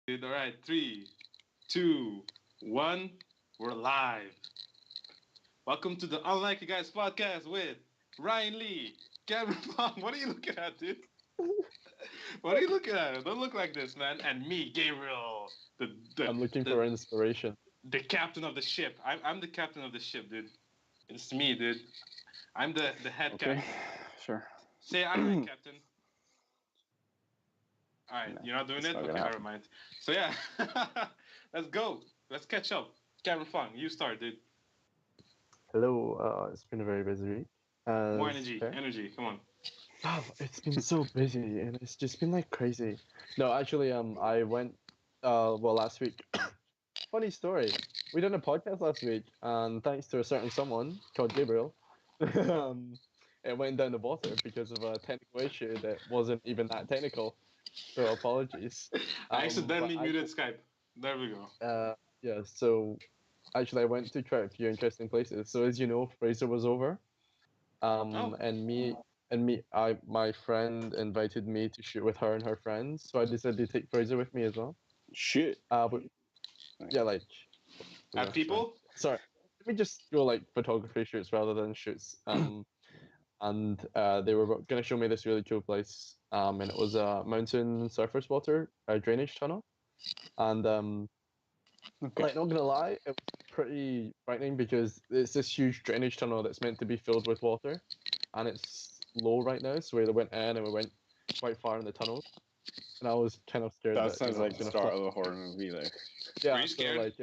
All right, 3, 2, 1. We're live. Welcome to the Unlikely Guys podcast with Ryan Lee, Gabriel. What are you looking at, dude? What are you looking at? Don't look like this, man. And me, Gabriel, I'm looking the for inspiration. the captain of the ship. I'm the captain of the ship, dude. It's me, dude. I'm the head Okay, captain. sure. Say I'm the captain. All right, No, you're not doing it's it? not Okay, gonna never happen. mind. So yeah, let's go. Let's catch up. Cameron Fong, you start, dude. Hello, it's been a very busy week. More As energy, per. energy. Come on. Oh, it's been so busy and it's just been like crazy. No, actually, I went, last week. Funny story. We did a podcast last week, and thanks to a certain someone called Gabriel, um, it went down the water because of a technical issue that wasn't even that technical. So apologies. I But accidentally muted Skype. There we go. yeah, so actually, I went to quite a few interesting places. So as you know, Fraser was over. Oh, My friend invited me to shoot with her and her friends. So I decided to take Fraser with me as well. Shit. But yeah, like, at sorry. people. Sorry. Let me just go like photography shoots rather than shoots. And they were going to show me this really cool place. And it was a mountain surface water drainage tunnel. And Okay. like, not gonna lie, it was pretty frightening because it's this huge drainage tunnel that's meant to be filled with water, and it's low right now. So we went in and we went quite far in the tunnel, and I was kind of scared That that sounds I like was the gonna start fall. of a horror movie, like. Yeah, Were you so scared? like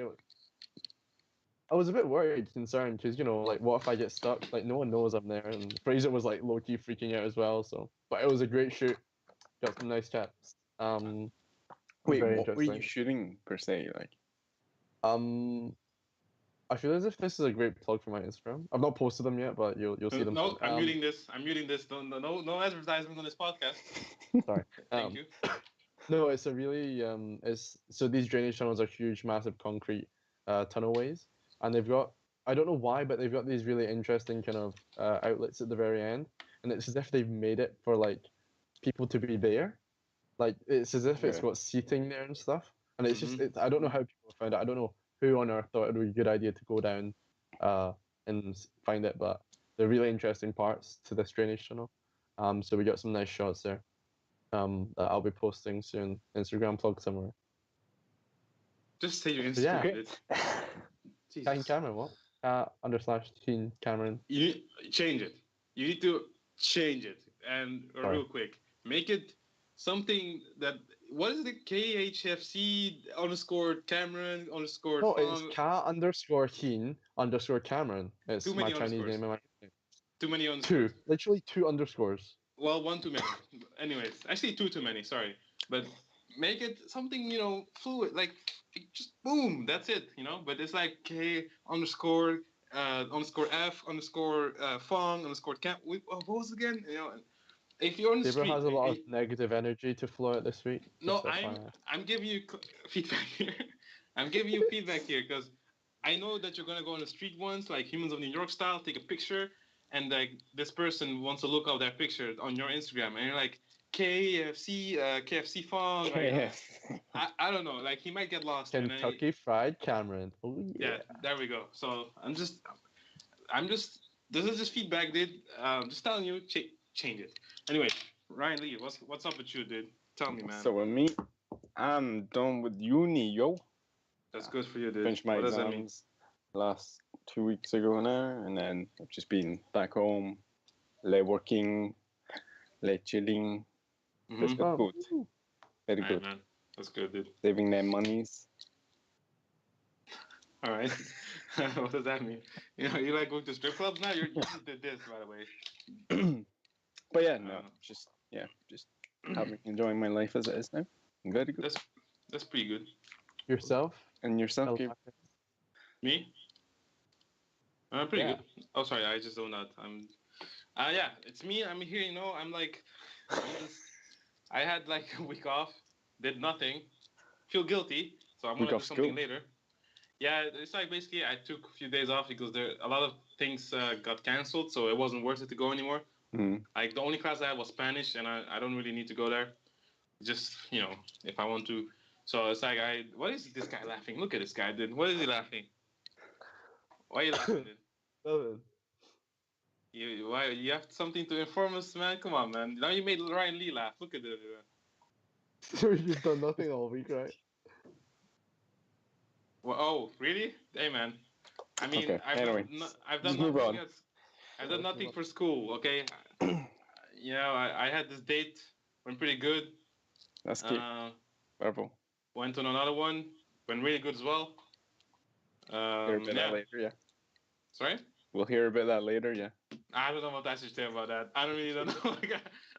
I was a bit worried, concerned, because like, what if I get stuck? Like, no one knows I'm there, and Fraser was like low key freaking out as well. So, but it was a great shoot. Got some nice chats. Wait, Very what were you interesting. shooting per se? Like, Um, I feel as if this is a great plug for my Instagram. I've not posted them yet, but you'll see them soon. No, I'm muting this. I'm muting this. No advertisement on this podcast. Sorry. Thank you. No, it's a really it's so these drainage tunnels are huge, massive concrete tunnelways, and they've got, I don't know why, but they've got these really interesting kind of outlets at the very end, and it's as if they've made it for like people to be there. Like, it's as if it's okay. got seating there and stuff, and it's just Mhm. I don't know how people found it. I don't know who on earth thought it would be a good idea to go down and find it, but they're really interesting parts to this drainage tunnel. So we got some nice shots there. That I'll be posting soon. Instagram plug somewhere. Just say your So yeah, Instagram, Okay. dude. Teen Jesus. Cameron, what? _Teen Cameron. You change it. You need to change it, and Sorry. real quick, make it something that. What is it? KHFC underscore Cameron underscore No, Fong. it's Ka_Teen_Cameron. It's Too my many Chinese underscores. name and my nickname. Too many Two, underscores. literally two underscores. Well, one too many. Anyways, actually two too many. Sorry, but make it something fluid. Like just boom. That's it. But it's like K underscore underscore F underscore Fong underscore Camp. What was it again? If you're on the Gabriel street. has a lot of negative energy to flow out this week. No, Just FYI. I'm giving you feedback here. I'm giving you feedback here because I know that you're gonna go on the street once, like Humans of New York style, take a picture, and like this person wants to look up that picture on your Instagram, and you're like KFC Fong. I don't know, like he might get lost. Kentucky Fried Cameron. Oh Yeah, there we go. So I'm just. This is just feedback, dude. Just telling you, change it. Anyway, Ryan Lee, what's up with you, dude? Tell me, man. So with me, I'm done with uni, yo. That's good for you, dude. Finished my What does that mean? exams last 2 weeks ago now, and then I've just been back home, late working, late chilling. That's Mhm. good. Very All right, good. man. That's good, dude. Saving them monies. All right. What does that mean? You like going to strip clubs now? You just did this, by the way. But yeah, no, just enjoying my life as it is now. Very good. That's pretty good. Yourself? And yourself, Gabe? Me? Pretty Yeah. good. Oh, sorry, I just don't know. Yeah, it's me. I'm here. I'm like, I had like a week off, did nothing, feel guilty, so I'm Week gonna do off something school? later. Yeah, it's like basically I took a few days off because a lot of things got canceled, so it wasn't worth it to go anymore. Mm. Like the only class I had was Spanish, and I don't really need to go there. Just if I want to So it's like, what is this guy laughing? Look at this guy, dude. What is he laughing? Why are you laughing, dude? Nothing. Why you have something to inform us, man? Come on, man. Now you made Ryan Lee laugh. Look at that. So you've done nothing all week, right? Well, oh, really? Hey, man. I mean, Okay, anyway, I've done just move nothing. on. I've done nothing for school. Okay. I had this date. Went pretty good. That's cute. Bravo. Went on another one. Went really good as well. Hear a bit of that later, yeah. Sorry? We'll hear a bit of that later, yeah. I don't know what I should say about that. I don't really don't know. Like,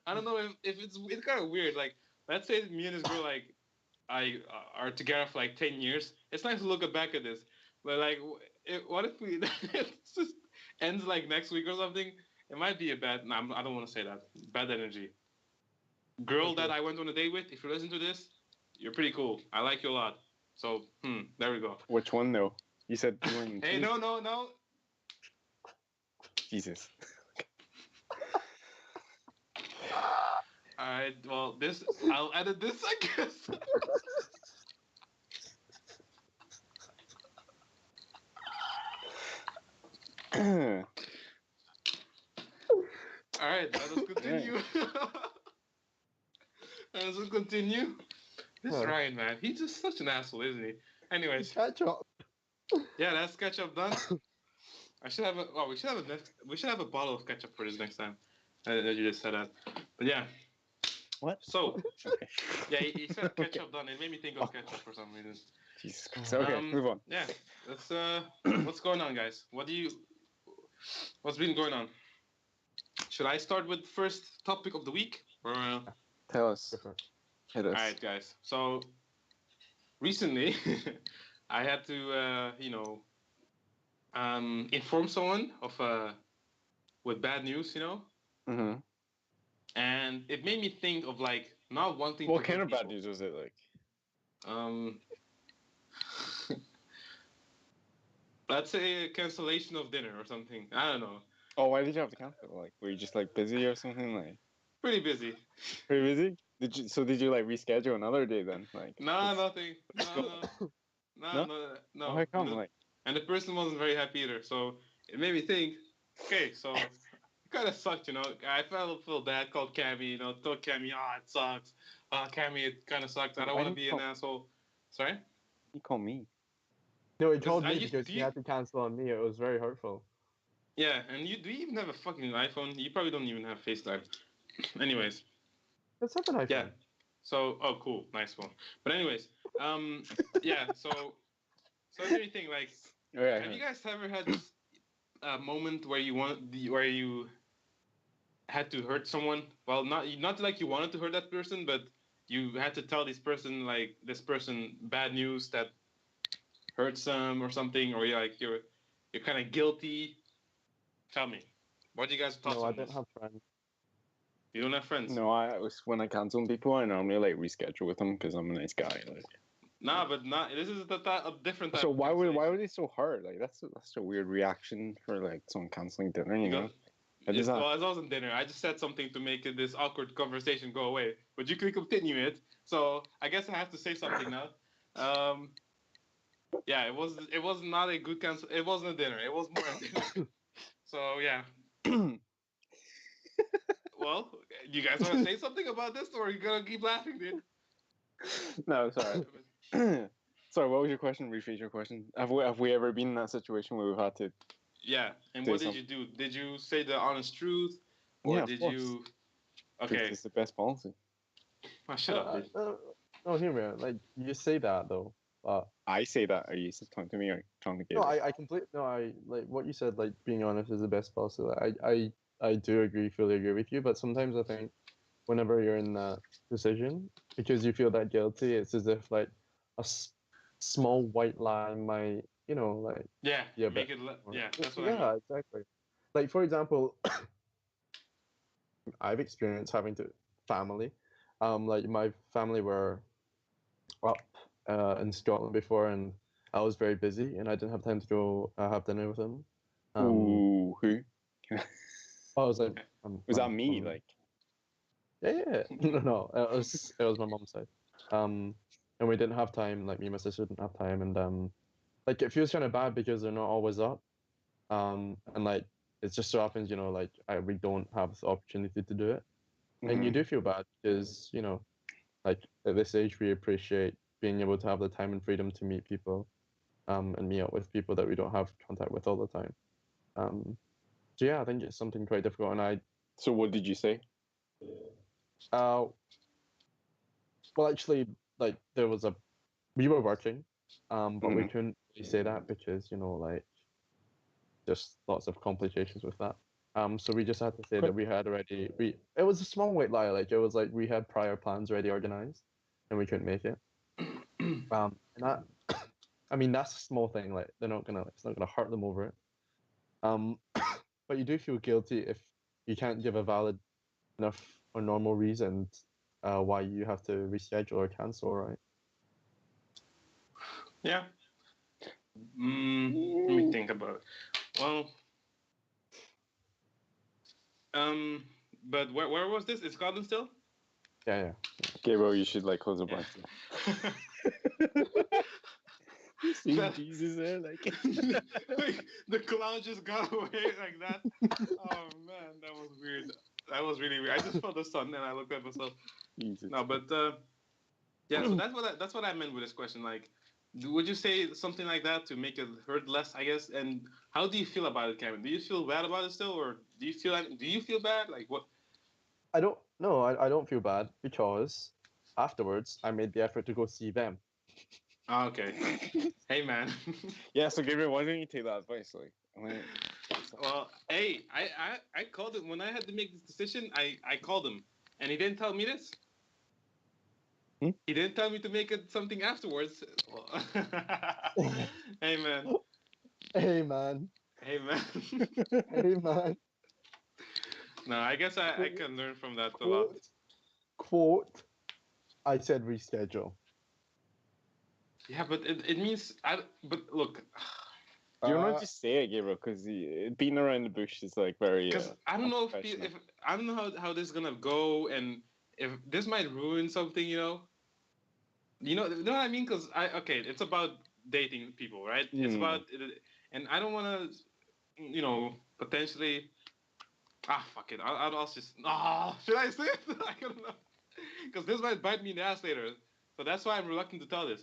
I don't know if it's kind of weird. Like, let's say me and this girl are together for like 10 years. It's nice to look back at this, but like, what if we it just ends like next week or something? It might be a bad. No, I don't want to say that. Bad energy. Girl that I went on a date with. If you listen to this, you're pretty cool. I like you a lot. So, there we go. Which one though? You said. Hey, no. Jesus. Alright, well, I'll edit this, I guess. Alright, let us continue. Let us continue. This Ryan, man, he's just such an asshole, isn't he? Anyways. Catch up. Yeah, that's ketchup done. We should have a bottle of ketchup for this next time. That you just said that. But yeah. What? So, okay. Yeah, he said ketchup done. It made me think of ketchup for some reason. Jesus Christ. Okay, move on. Yeah, that's what's going on, guys? What's been going on? Should I start with the first topic of the week? Or tell us. Hit us. All right, guys. So recently, I had to inform someone of with bad news, Mm-hmm. And it made me think of like not wanting. What kind of bad news was it like? Let's say a cancellation of dinner or something. I don't know. Oh, why did you have to cancel? Like, were you just like busy or something? Like, pretty busy. Pretty busy? Did you like reschedule another day then? Like, nothing. No. How come? Like, and the person wasn't very happy either. So it made me think. Okay, so it kind of sucked, I feel bad. Called Cammy, told Cammy, it sucks. Cammy, it kind of sucks. I don't want to be an asshole. Sorry. You call me. No, he told me because he had to cancel on me. It was very hurtful. Yeah, and do you even have a fucking iPhone? You probably don't even have FaceTime. Anyways. Let's have an iPhone. Yeah. So, cool, nice one. But anyways, yeah. So anything like, have you guys ever had this moment where you had to hurt someone? Well, not like you wanted to hurt that person, but you had to tell this person bad news that hurts them or something, or you're kind of guilty. Tell me, what do you guys talk about? No, I don't have friends. You don't have friends? No, I was when I cancel people, I normally like reschedule with them because I'm a nice guy. Like. Nah, but this is a different type. So why were they so hard? Like that's a weird reaction for like someone canceling dinner, you know? It wasn't dinner. I just said something to make this awkward conversation go away. But you could continue it. So I guess I have to say something now. Yeah, it was not a good cancel. It wasn't a dinner. It was more a dinner. So yeah. Well, you guys want to say something about this, or are you gonna keep laughing, dude? No, sorry. Sorry, what was your question? Rephrase your question. Have we ever been in that situation where we've had to? Yeah, and what did you do? Did you say the honest truth, or did you? Okay, it's the best policy. Oh, shut up, dude. No, hear me out. Like you say that though. I say that. Are you talking to me or talking to Gabriel? No, I like what you said. Like being honest is the best policy. I do fully agree with you. But sometimes I think whenever you're in that decision, because you feel that guilty, it's as if like a small white line might, like make it. Yeah, that's what I mean. Yeah, exactly. Like for example, I've experienced having to family. Like my family were up in Scotland before, and I was very busy, and I didn't have time to go have dinner with them. Ooh, who? I was like, was that me? Like, yeah. No, it was my mom's side. and we didn't have time. Like me and my sister didn't have time, and like it feels kind of bad because they're not always up. And like it just so happens, like we don't have the opportunity to do it, and you Mhm. do feel bad because like at this age we appreciate being able to have the time and freedom to meet people, and meet up with people that we don't have contact with all the time. Um, so yeah, I think it's something quite difficult, and So what did you say? uh, well, actually, like we were working, but we Mhm. couldn't really say that because like just lots of complications with that. So we just had to say that we had already it was a small white lie, like it was like we had prior plans already organized, and we couldn't make it. And that, I mean, that's a small thing. Like it's not gonna hurt them over it. Um, but you do feel guilty if you can't give a valid enough or normal reason why you have to reschedule or cancel, right? Yeah. Let me think about it. Well, um, but where was this? Is Scotland still? Yeah, Gabriel, you should like close the Yeah. blinds. You see That- Jesus there, like. like the clown just got away like that. Oh man, that was weird. That was really weird. I just felt the sun and I looked at myself. Jesus. No, but yeah. So that's what I meant with this question. Like, would you say something like that to make it hurt less? I guess. And how do you feel about it, Kevin? Do you feel bad about it still, or do you feel bad? Like what? I don't no, I don't feel bad because afterwards I made the effort to go see them. Oh, okay. Hey man. Yeah, so Gabriel, why don't you take that advice? Like, I mean, Well, hey, I called him when I had to make this decision. I called him, and he didn't tell me this. Hmm? He didn't tell me to make it something afterwards. Hey man, Hey man, hey man. hey man. No, I guess I can learn from that a lot. Quote. I said reschedule. Yeah, but it means I. But look, do you want Uh, to just say it, Gabriel? Because beating around the bush is like very. because I don't know unprofessional. if I don't know how this is gonna go, and if this might ruin something, you know what I mean? Because it's about dating people, right? It's about, and I don't want to, potentially. Fuck it. I'll just. Should I say it? I don't know. Because this might bite me in the ass later. So that's why I'm reluctant to tell this.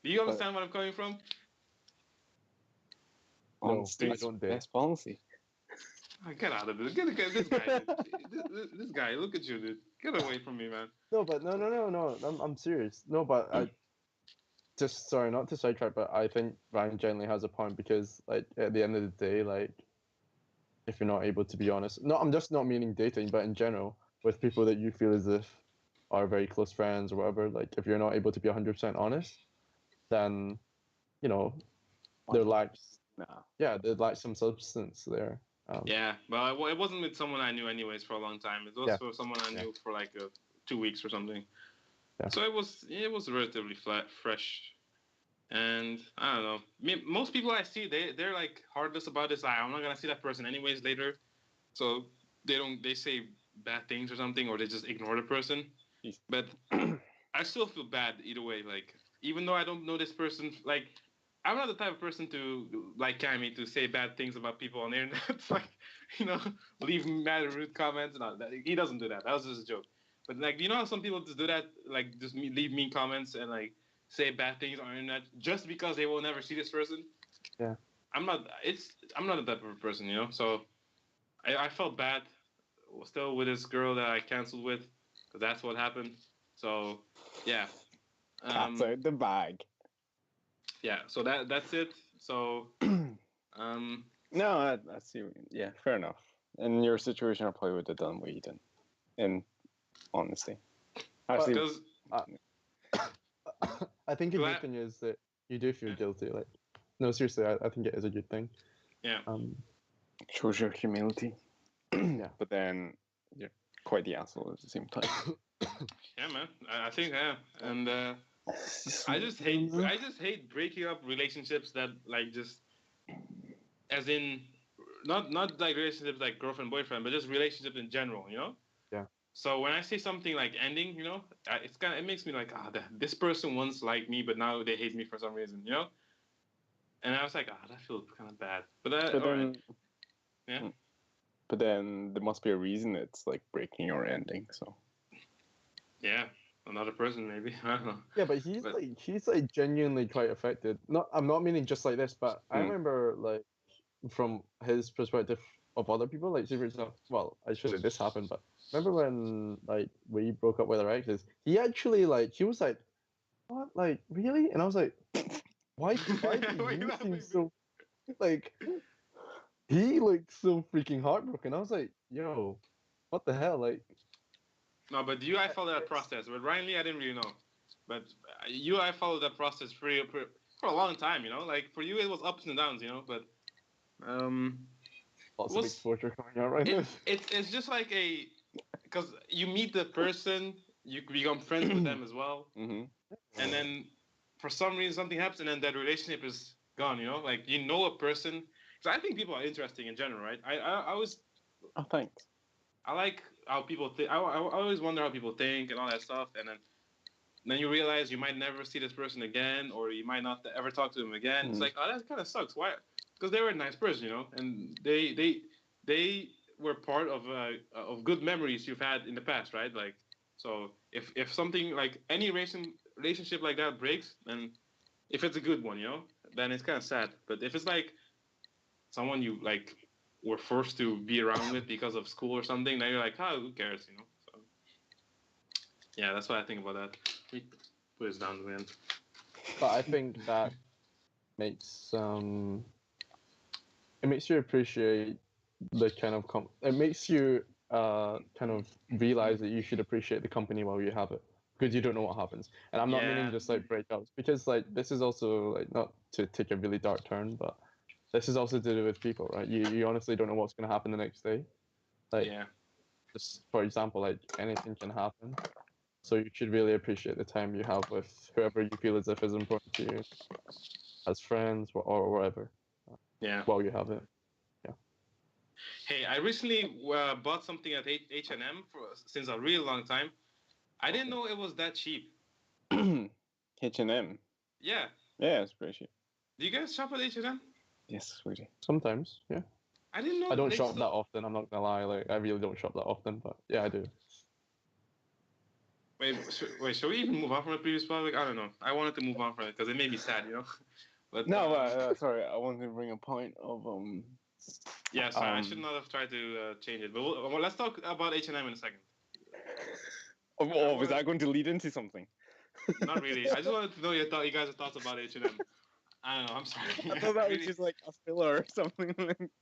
Do you understand where I'm coming from? No, Honesty I is don't the date. best policy. Get out of it. Get this guy. This guy. Look at you, dude. Get away from me, man. No, but no. I'm serious. No, but I just sorry not to sidetrack, but I think Ryan generally has a point because like at the end of the day, like if you're not able to be honest, no, I'm just not meaning dating, but in general with people that you feel as if are very close friends or whatever, like if you're not able to be 100% honest, then you know there lacks Nah. there lacks some substance there. Yeah, but it wasn't with someone I knew anyways for a long time. It was Yeah. for someone I Yeah. knew for like 2 weeks or something. Yeah. So it was relatively fresh. And I don't know. Most people I see, they're like heartless about this. I'm not gonna see that person anyways later, so they say bad things or something, or they just ignore the person. But I still feel bad either way. Like even though I don't know this person, like I'm not the type of person to like Cammy to say bad things about people on the internet. Like leave mad rude comments. No, he doesn't do that. That was just a joke. But like how some people just do that, like just leave mean comments and like say bad things on the internet just because they will never see this person. Yeah. I'm not. I'm not that type of person, So I felt bad still with this girl that I canceled with because that's what happened. So yeah. Cat's out the bag. Yeah. So that's it. So No, I see. Yeah, fair enough. In your situation, I probably would have done what you did. In honesty, actually, because I think a good thing is that you do feel guilty. Like, no, seriously, I think it is a good thing. Yeah. Shows your humility. Yeah. But then you're quite the asshole at the same time. Yeah, man. I think and I just hate breaking up relationships that like just as in not like relationships like girlfriend boyfriend, but just relationships in general. Yeah. So when I say something like ending, it makes me like, this person once liked me, but now they hate me for some reason, And I was like, that feels kind of bad. But But all right, then, yeah, but then there must be a reason it's like breaking or ending. So yeah, another person maybe. I don't know. Yeah, but But he's like genuinely quite affected. Not I'm not meaning just like this, but I Mm. remember like from his perspective of other people, like say for example, well, actually this happened, but remember when like we broke up with our exes, he actually like he was like, what, like really? And I was like, why do why you you seem laughing, dude? so like he looked so freaking heartbroken. I was like, yo, what the hell? Like No, but you, I followed that process. But Ryan Lee, I didn't really know. But you, I followed that process for a long time. Like for you, it was ups and downs. But um, it lots of was exposure coming out right it now. it's just like because you meet the person, you become friends with them as well, Mm-hmm. and then for some reason something happens, and then that relationship is gone. Like a person. Because I think people are interesting in general, right? I always Oh, thanks. I like how people think. I always wonder how people think and all that stuff, and then you realize you might never see this person again, or you might not ever talk to them again. It's Mm. like, oh, that kind of sucks. Why? Because they were a nice person, and they were part of good memories you've had in the past, right? Like, so if something like any relationship like that breaks, then if it's a good one, then it's kind of sad. But if it's like someone you like were forced to be around with because of school or something, then you're like, oh, who cares? So yeah, that's what I think about that. We put this down, man. But I think that makes it makes you appreciate the kind of it makes you kind of realize that you should appreciate the company while you have it because you don't know what happens. And I'm not meaning Yeah, just like breakups because like this is also like not to take a really dark turn, but this is also to do with people, right? You honestly don't know what's going to happen the next day. Like yeah, just for example, like anything can happen. So you should really appreciate the time you have with whoever you feel as if is important to you, as friends or whatever, yeah. while you have it. Yeah. Hey, I recently bought something at H&M for since a really long time. I didn't know it was that cheap. H&M. Yeah. Yeah, it's pretty cheap. Do you guys shop at H&M? Yes, sweetie. Sometimes, yeah. I didn't know I don't they shop still. that often. I'm not gonna lie. Like I really don't shop that often, but yeah, I do. Wait, should we even move on from the previous topic? I don't know. I wanted to move on from it because it made me sad. But No, sorry, I wanted to bring a point of yeah, sorry, I should not have tried to change it. But let's talk about H&M in a second. is that going to lead into something? Not really. I just wanted to know you guys' thoughts about H&M. I don't know. I'm sorry. I thought that was Really. just like a filler or something.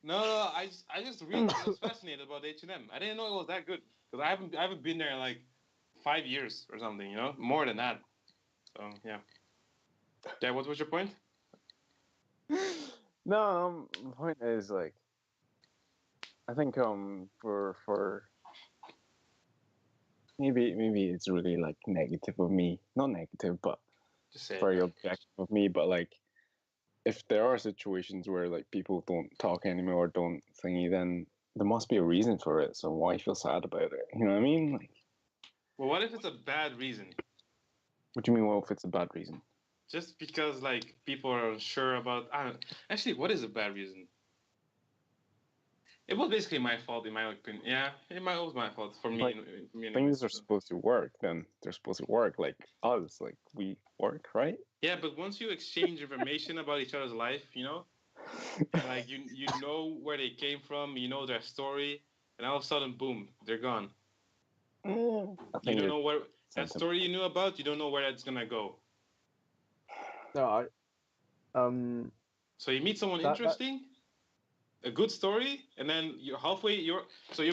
No. I just really was fascinated about H&M. I didn't know it was that good because I haven't been there in like 5 years or something. More than that. So yeah. Yeah. What was your point? No, the point is like, I think for maybe it's really like negative of me, not negative, but Just say it. very objective of me. But like, if there are situations where like people don't talk anymore or don't thingy, then there must be a reason for it. So why feel sad about it? You know what I mean? Like, Well, what if it's a bad reason? what do you mean? Well, if it's a bad reason? Just because like people are unsure about. I don't. Actually, what is a bad reason? It was basically my fault, in my opinion. Yeah, it was my fault for me. Like, For me anyways. things are supposed to work, then they're supposed to work. Like us, like we work, right? Yeah, but once you exchange information about each other's life, and like you know where they came from, you know their story, and all of a sudden, boom, they're gone. I You think don't you're know where that sentiment. story you knew about. You don't know where that's gonna go. No, So you meet someone that interesting, a good story, and then you're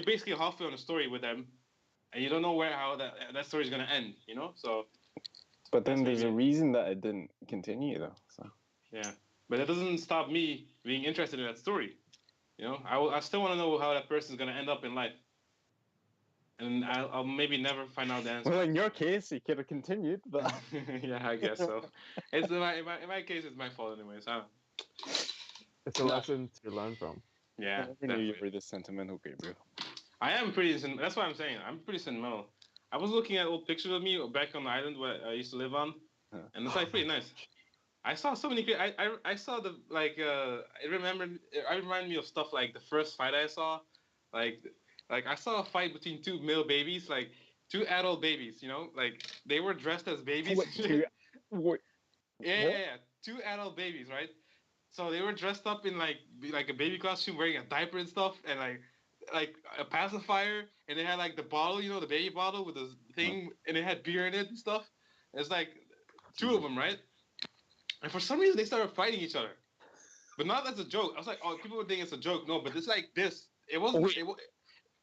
basically halfway on a story with them, and you don't know how that story is gonna end. So But that's then there's a maybe reason that it didn't continue, though. So yeah. But that doesn't stop me being interested in that story. I still want to know how that person's gonna end up in life, and I'll maybe never find out the answer. well, in your case, you could have continued, but Yeah, I guess so. It's in my case, it's my fault anyways. it's a lesson to learn from. Yeah, I never knew you definitely. were this sentimental, Gabriel. I am pretty. That's what I'm saying. I'm pretty sentimental. I was looking at old pictures of me back on the island where I used to live on, Huh. and it's like pretty nice. I saw so many. I saw the like. It remembered. It reminded me of stuff like the first fight I saw, like I saw a fight between two male babies, like two adult babies. You know, like they were dressed as babies. What, what? Yeah, What? yeah, yeah. Two adult babies, right? So they were dressed up in like a baby costume, wearing a diaper and stuff, and like a pacifier, and they had like the bottle, the baby bottle with the thing, and it had beer in it and stuff. It's like two of them, right? And for some reason they started fighting each other, but not as a joke. I was like, oh, people would think it's a joke. No, but it's like this. It wasn't. Wait.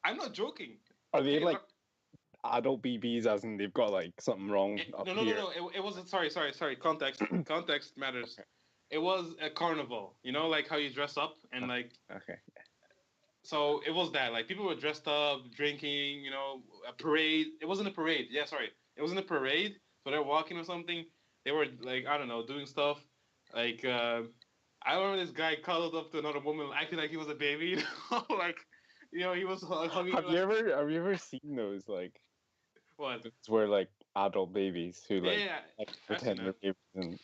I'm not joking. Are they Okay, like adult BBs, as in they've got like something wrong up no, here? no. It wasn't. Sorry. Context matters. Okay. It was a carnival. You know, like how you dress up and like. Okay. So it was that. Like people were dressed up, drinking. You know, a parade. It wasn't a parade. Yeah, sorry. It wasn't a parade. So they're walking or something. They were like, I don't know, doing stuff. Like I remember this guy cuddled up to another woman, acting like he was a baby. Like, he was hugging her. Have you ever seen those like What? those where like adult babies who like, Yeah, like I've seen pretend they're babies and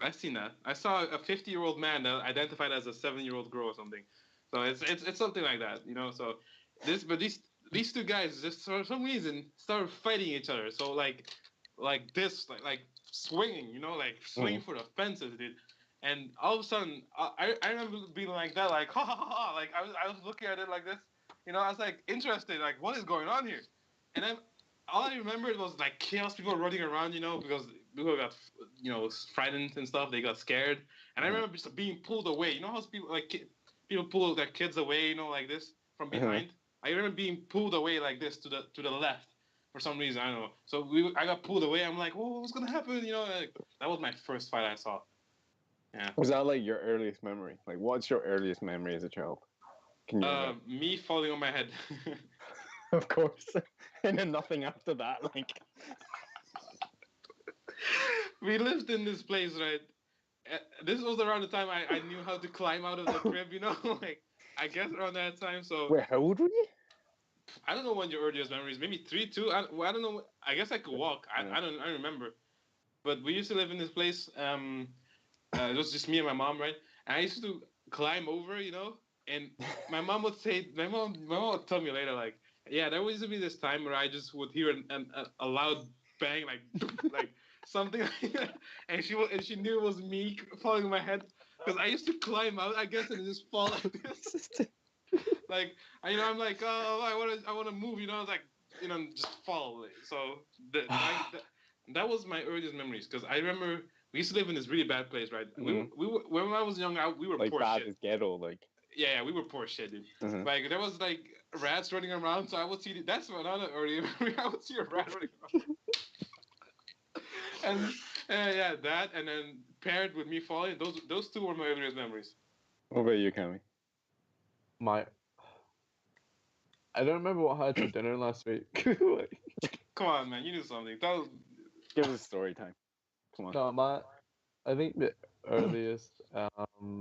I've seen that. I saw a 50-year-old man that identified as a 7-year-old girl or something. So it's something like that, So these two guys just for some reason started fighting each other. So like swinging, like swinging for the fences, dude. And all of a sudden, I remember being like that, like ha ha ha, ha. Like I was looking at it like this, I was like interested, like what is going on here? And then all I remembered was like chaos, people running around, because people got frightened and stuff. They got scared, and I remember just being pulled away. You know how people people pull their kids away, like this from behind. I remember being pulled away like this to the left for some reason. I don't know. So I got pulled away. I'm like, whoa, what's gonna happen? Like, that was my first fight I saw. Yeah. Was that like your earliest memory? Like, what's your earliest memory as a child? Can you remember? Me falling on my head. Of course. And then nothing after that. Like, we lived in this place, right? This was around the time I knew how to climb out of the crib, like I guess around that time. So wait, how old were you? I don't know when your earliest memories. Maybe 3, 2. I don't know. I guess I could walk. I don't remember. But we used to live in this place. It was just me and my mom, right? And I used to climb over, and my mom would say, my mom would tell me later, like, yeah, there used to be this time where I just would hear a loud bang, like something like that, and she knew it was me falling on my head, because I used to climb out, I guess, and just fall like this. Like, I'm like, oh, I want to move, I was like, just fall. So that was my earliest memories, because I remember we used to live in this really bad place, right? Mm-hmm. We were, when I was young, we were like poor bad shit. as ghetto, like. Yeah, we were poor shit, dude. Mm-hmm. Like, there was, like, rats running around, so I would see... That's another early memory. I would see a rat running around. And, yeah, that, and then paired with me falling, those two were my earliest memories. What about you, Cammy? I don't remember what I had for dinner last week. Come on, man, you knew something. Give us story time. Come on. No, I think the earliest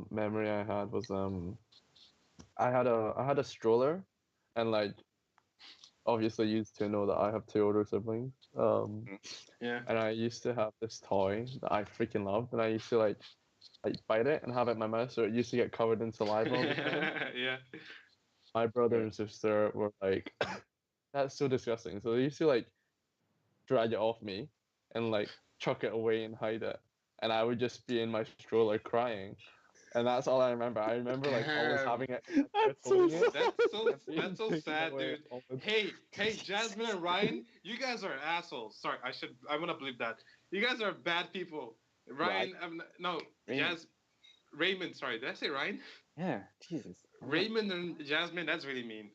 memory I had was I had a stroller, and like obviously used to know that I have 2 older siblings. Yeah. And I used to have this toy that I freaking loved, and I used to like bite it and have it in my mouth, so it used to get covered in saliva all the time. Yeah. My brother and sister were like, that's so disgusting. So they used to like drag it off me and like chuck it away and hide it. And I would just be in my stroller crying. And that's all I remember. I remember like always having it. That's so sad. That's so sad, dude. Hey, Jasmine and Ryan, you guys are assholes. Sorry, I'm gonna believe that. You guys are bad people. Ryan, no, Raymond. Sorry, did I say Ryan? Yeah, Jesus. Raymond and Jasmine, that's really mean.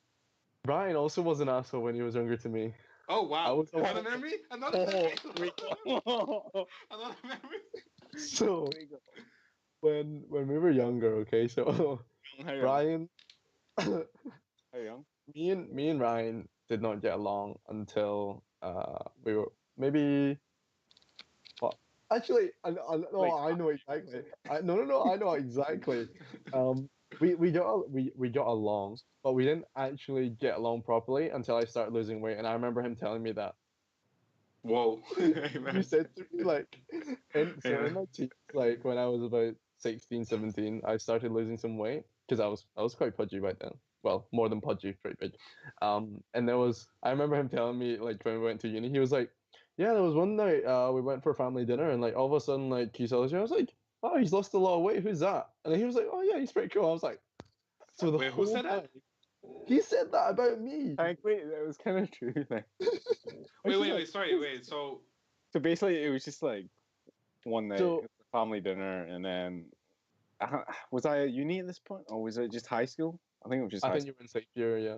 Ryan also was an asshole when he was younger to me. Oh wow! Another memory. Another memory. So when we were younger, okay, so Ryan, how young? me and Ryan did not get along until we were maybe. Actually, I know exactly. I know exactly. we got along, but we didn't actually get along properly until I started losing weight, and I remember him telling me that. Whoa. Hey, He man. said to me like, Hey, in man. my teens, like when I was about 16, 17, I started losing some weight because I was quite pudgy back then. Well, more than pudgy, pretty big. And I remember him telling me like when we went to uni, he was like, yeah, there was one night we went for family dinner, and like all of a sudden like he saw this, I was like, oh, he's lost a lot of weight. Who's that? And then he was like, oh yeah, he's pretty cool. I was like, so the Wait, who whole said that? time he said that about me. Actually, that was kind of true. Like, Wait. Sorry, wait. So, so basically, it was just like one night, it So was a family dinner, and then was I at uni at this point, or was it just high school? I think it was just I high think school. you were in second year, yeah.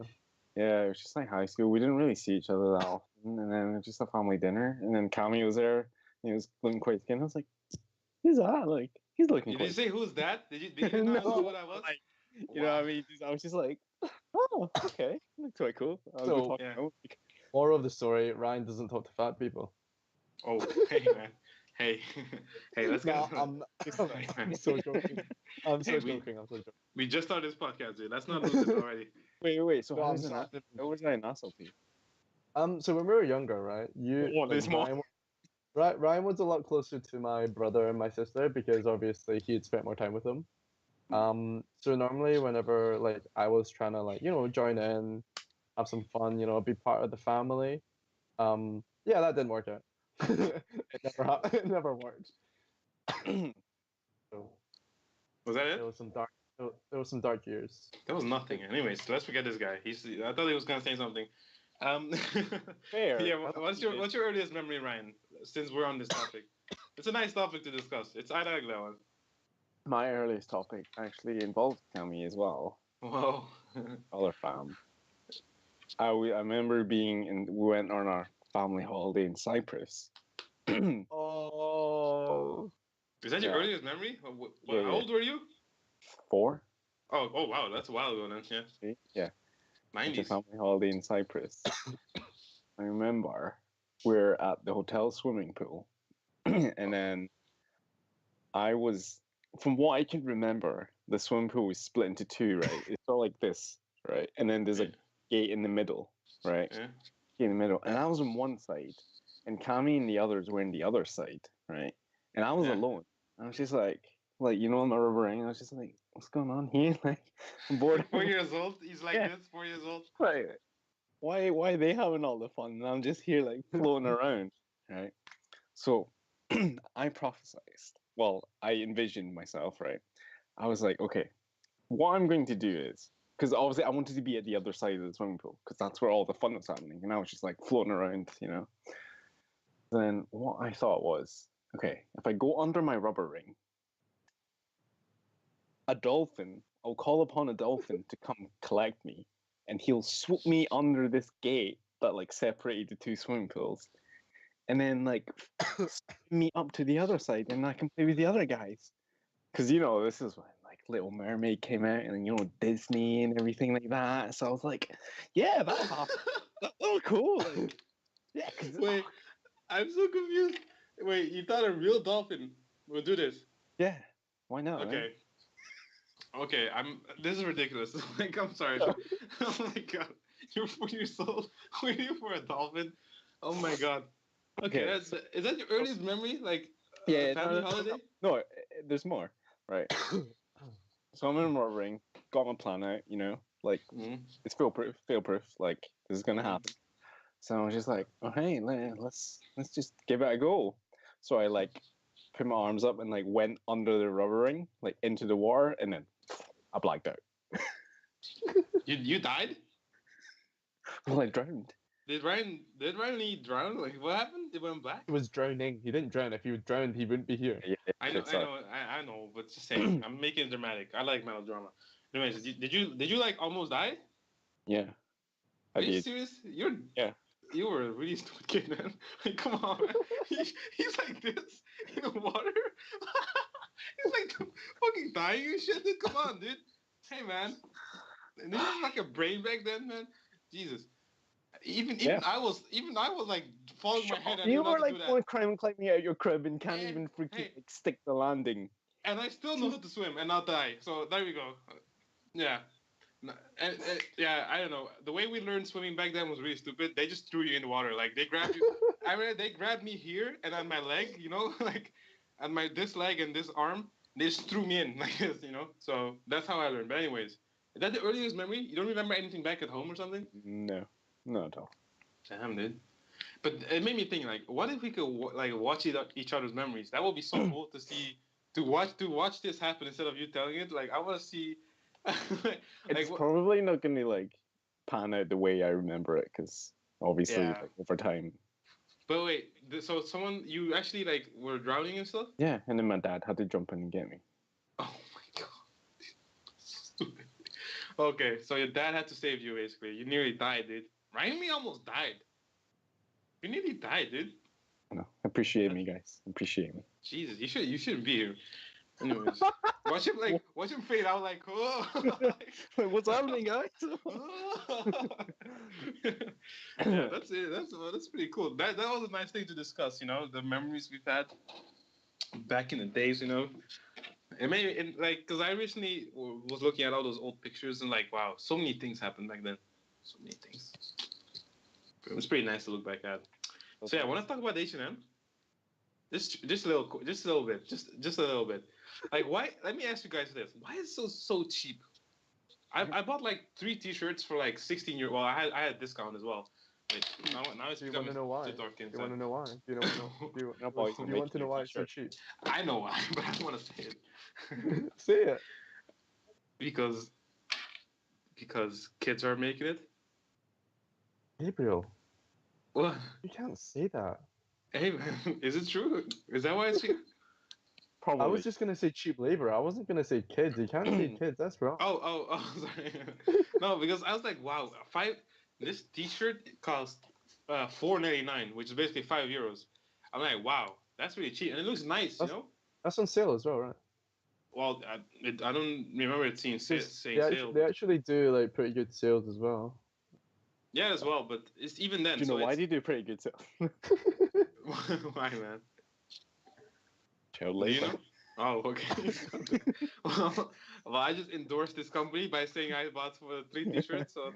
Yeah, it was just like high school. We didn't really see each other that often, and then it was just a family dinner, and then Cami was there, and he was looking quite skinny. I was like, "Who's that? Like, he's looking did you quite." say who's that? Did you not know No, who that was? like, you know what I mean? I was just like, "Oh, okay, looks quite cool." I'll go So talk Yeah. to him. moral of the story: Ryan doesn't talk to fat people. Oh, hey, man. Hey, hey, let's No, go. I'm, I'm so joking. I'm so Hey, joking. I'm so joking. we just started this podcast, dude. Let's not lose this already. Wait. So No, how I'm was an sorry. how was I an asshole to you? So when we were younger, right? What? There's more. Ryan was a lot closer to my brother and my sister because obviously he had spent more time with them. So normally whenever like I was trying to like join in, have some fun, be part of the family. Yeah, that didn't work out. It never worked. So Was that it? there was some dark there was some dark years. That was nothing. Anyways, let's forget this guy. I thought he was gonna say something. Um, Fair. yeah. What's your earliest memory, Ryan? Since we're on this topic, it's a nice topic to discuss. I like that one. My earliest topic actually involved Cami as well. Whoa. Other fam. I remember we went on our family holiday in Cyprus. Oh, Is that your Yeah. earliest memory? Yeah, How yeah. old were you? 4? Oh wow, that's a while ago then. Yeah, Yeah. It's a 90s. family holiday in Cyprus. I remember we're at the hotel swimming pool, and then from what I can remember, the swimming pool was split into two, right? It's all like this, right? And then there's a gate in the middle, right? Yeah. Gate in the middle, and I was on one side, and Cami and the others were in the other side, right? And I was Yeah. alone. I was just like on my rubber ring. I was just like, what's going on here? Like, I'm bored. 4 years old. He's like Yeah. this. 4 years old. Right. Why are they having all the fun and I'm just here like floating around, right? So I prophesized. Well, I envisioned myself, right? I was like, okay, what I'm going to do is because obviously I wanted to be at the other side of the swimming pool because that's where all the fun was happening, and I was just like floating around, Then what I thought was, okay, if I go under my rubber ring, I'll call upon a dolphin to come collect me, and he'll swoop me under this gate that like separated the two swimming pools, and then like swim me up to the other side, and I can play with the other guys. Because this is when like Little Mermaid came out, and Disney and everything like that. So I was like, yeah, that'll happen. That'll cool. Like, yeah, Wait, I'm so confused. Wait, you thought a real dolphin would do this? yeah, why not? Okay. Right? Okay, This is ridiculous. Like, I'm sorry. Oh my god, you're 4 years old waiting for a dolphin. Oh my god. Okay, Okay. is that your earliest memory? Like, Yeah, family holiday? No, there's more. Right. So I'm in a ring, got my plan out, like Mhm. it's fail proof, like this is gonna happen. So I was just like, oh hey, let's just give it a go. So I like put my arms up and like went under the rubber ring, like into the water, and then I blacked out. You died? Well, I drowned. Did Ryan need drown? Like, what happened? It went black? he was drowning. He didn't drown. If he was drowned, he wouldn't be here. Yeah, I know, shit, sorry. I know, but just saying, I'm making it dramatic. I like melodrama. Anyways, did you like almost die? Yeah, Are I you did. serious? Yeah. You were a really stupid kid, man. Like, come on, man. He's like this in the water. He's like fucking dying and shit. Dude, come on, dude. Hey, man. And this is like a brain back then, man. Jesus. Even Yeah. I was like following my head. I You knew not were to like do that. one crime climbing out your crib and can't And, even freaking hey. like stick the landing. And I still know how to swim and not die. So there we go. Yeah. Yeah, I don't know. The way we learned swimming back then was really stupid. They just threw you in the water. Like they grabbed you. I mean, they grabbed me here and on my leg, like on my this leg and this arm. They just threw me in like this, So that's how I learned. But anyways, is that the earliest memory? You don't remember anything back at home or something? No, not at all. Damn, dude. But it made me think, like, what if we could watch each other's memories? That would be so cool to see, to watch this happen instead of you telling it. Like, I want to see. It's probably not going to like pan out the way I remember it because obviously Yeah. like, over time. But wait, so you actually like were drowning and stuff? Yeah, and then my dad had to jump in and get me. Oh my god. Stupid. Okay, so your dad had to save you basically. You nearly died, dude. Ryan me almost died. You nearly died, dude. No, appreciate me, guys. Appreciate me. Jesus, you shouldn't be here. Anyways, watch him fade out like, oh. Wait, what's happening, guys? Yeah, that's it. That's pretty cool. That was a nice thing to discuss. The memories we've had back in the days. It made like because I recently was looking at all those old pictures and like, wow, so many things happened back then. So many things. It was pretty nice to look back at. So yeah, I want to talk about H&M. Just a little bit. Just a little bit. Like why? Let me ask you guys this: why is it so cheap? I bought like 3 T-shirts for like 16 euros. Well, I had a discount as well. Wait, now it's Do you want to know why? too dark Do inside. you want to know why? Do you No, know? boys, Do you want to know why it's so cheap? I know why, but I don't want to say it. Say it. Because kids are making it. Gabriel, What? you can't say that. Hey, man, is it true? Is that why it's cheap? Probably. I was just gonna say cheap labor. I wasn't gonna say kids. You can't say kids. That's wrong. Oh, sorry. No, because I was like, wow, this T-shirt cost $4.99, which is basically €5. I'm like, wow, that's really cheap, and it looks nice, That's on sale as well, right? Well, I don't remember it saying sale. They actually do like pretty good sales as well. Yeah, as well, but it's even then. Do you know why they do pretty good sales? Why, man? Child Do labor. you know? Oh, okay. well, I just endorsed this company by saying I bought for 3 T-shirts. So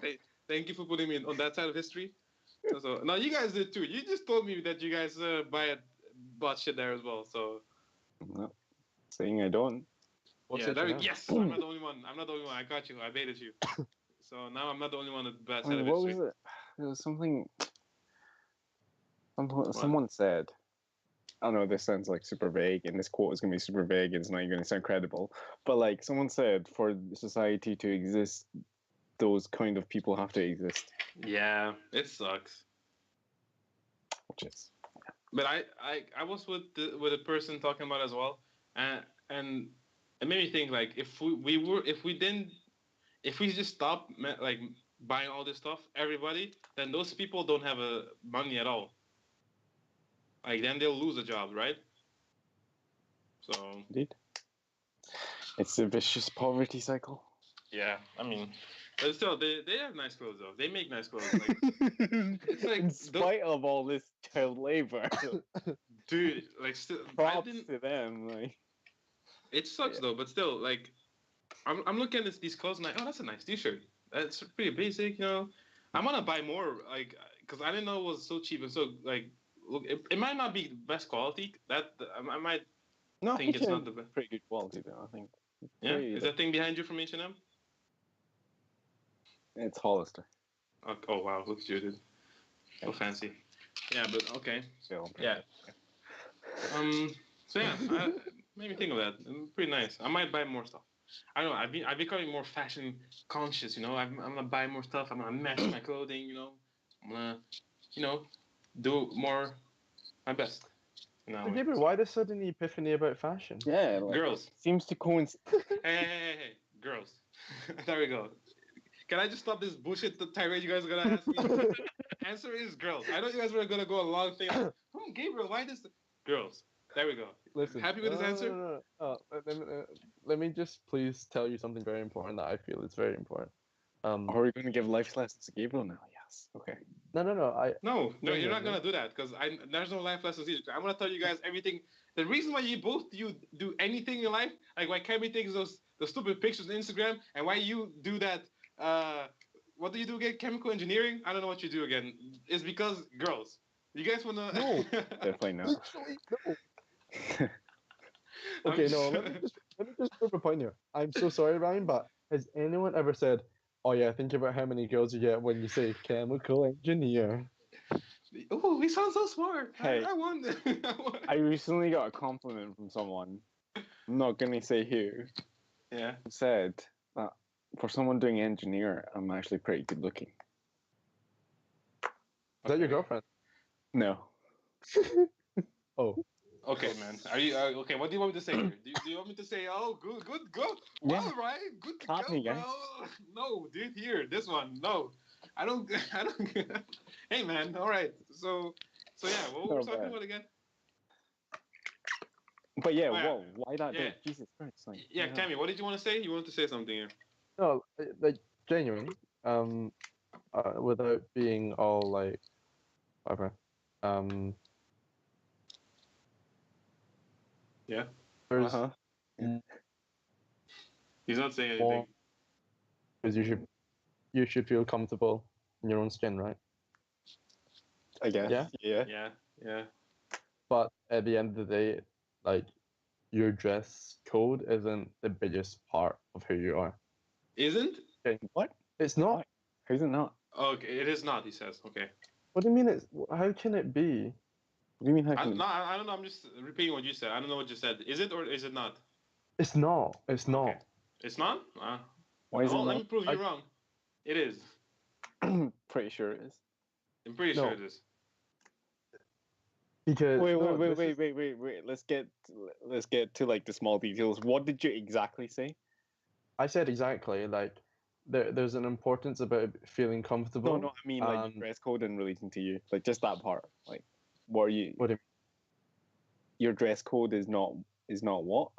thank you for putting me on that side of history. So now you guys did too. You just told me that you guys bought shit there as well. So No, saying I don't. What's yeah, it? yes, I'm not the only one. I got you. I baited you. So now I'm not the only one at the bad side of What history. was it? It was something. Someone said. I don't know. This sounds like super vague, and this quote is going to be super vague, and it's not even going to sound credible. But like someone said, for society to exist, those kind of people have to exist. Yeah, it sucks. Which is. But I was with a person talking about it as well, and it made me think like if we just stop like buying all this stuff, everybody, then those people don't have money at all. Like then they'll lose a job, right? So Indeed. It's a vicious poverty cycle. yeah, I mean, but still, they have nice clothes though. They make nice clothes. Like, it's like in spite of all this child labor, dude, like still, props to them. Like it sucks though, but still, like, I'm looking at these clothes and like, oh, that's a nice T-shirt. That's pretty basic, I'm gonna buy more, like, because I didn't know it was so cheap and so like, look, it might not be best quality. That I might think it's not the best. Pretty good quality though. I think. Yeah, is that thing behind you from H&M? It's Hollister. Oh wow, look at you, dude. So fancy. Yeah, but okay. Yeah. So yeah, made me think of that. Pretty nice. I might buy more stuff. I don't know. I'm becoming more fashion conscious. I'm gonna buy more stuff. I'm gonna match my clothing. I'm gonna, do more my best. Gabriel, why the sudden epiphany about fashion? Yeah, like, girls. Seems to coincide. Hey, girls. There we go. Can I just stop this bullshit tirade you guys are gonna ask me? Answer is girls. I know you guys were gonna go a long thing. Gabriel, why this? Girls. There we go. Listen, happy with this answer? No. Let me just please tell you something very important that I feel is very important. Are we going to give life lessons to Gabriel now? Yes. Okay. No. No, you're not gonna do that because there's no life lessons either. I'm gonna tell you guys everything. The reason why you both do anything in life, like why Kemi takes those the stupid pictures on Instagram, and why you do that. What do you do again? Chemical engineering? I don't know what you do again. It's because girls. You guys wanna? No. Definitely not. Literally, no. I'm Okay, just- no. Let me just prove a point here. I'm so sorry, Ryan, but has anyone ever said, "Oh yeah, think about how many girls you get when you say chemical engineer"? Oh, we sound so smart. Hey. I won. I won. I recently got a compliment from someone. I'm not gonna say who. Yeah. Who said that for someone doing engineer, I'm actually pretty good looking. Is that your Okay. girlfriend? No. Oh, Okay, man. Are you okay? What do you want me to say here? Do you want me to say, oh, good, go? Yeah. All right, good to Clap go, me, bro. guys. No, dude, here, this one, no. I don't. I don't. Hey, man. All right. So yeah, what were we So talking bad. about again? But yeah, Oh, yeah. whoa, why that Yeah. day? Jesus Christ. Like, Yeah, Cammy, what did you want to say? You wanted to say something here. no, like genuine. Without being all like, whatever. Yeah. There's Uh-huh. He's not saying more anything. because you should feel comfortable in your own skin, right? I guess. Yeah. Yeah. Yeah. Yeah. But at the end of the day, like your dress code isn't the biggest part of who you are. Isn't? What? It's not. Why? How's it not? Okay, it is not. He says. Okay. What do you mean? It's how can it be? What do you mean how I, can no, I don't know. I'm just repeating what you said. I don't know what you said. Is it or is it not? It's not. It's not. Okay. It's not? why is it Well, let not? me prove you wrong. It is. Pretty sure it is. I'm pretty No. sure it is. Because Wait, no, wait, this wait, is- wait, wait, wait. Let's get to like the small details. What did you exactly say? I said exactly like there's an importance about feeling comfortable. No, I mean like dress code in relation to you, like just that part. Like, what are you? What do you Your dress code is not what?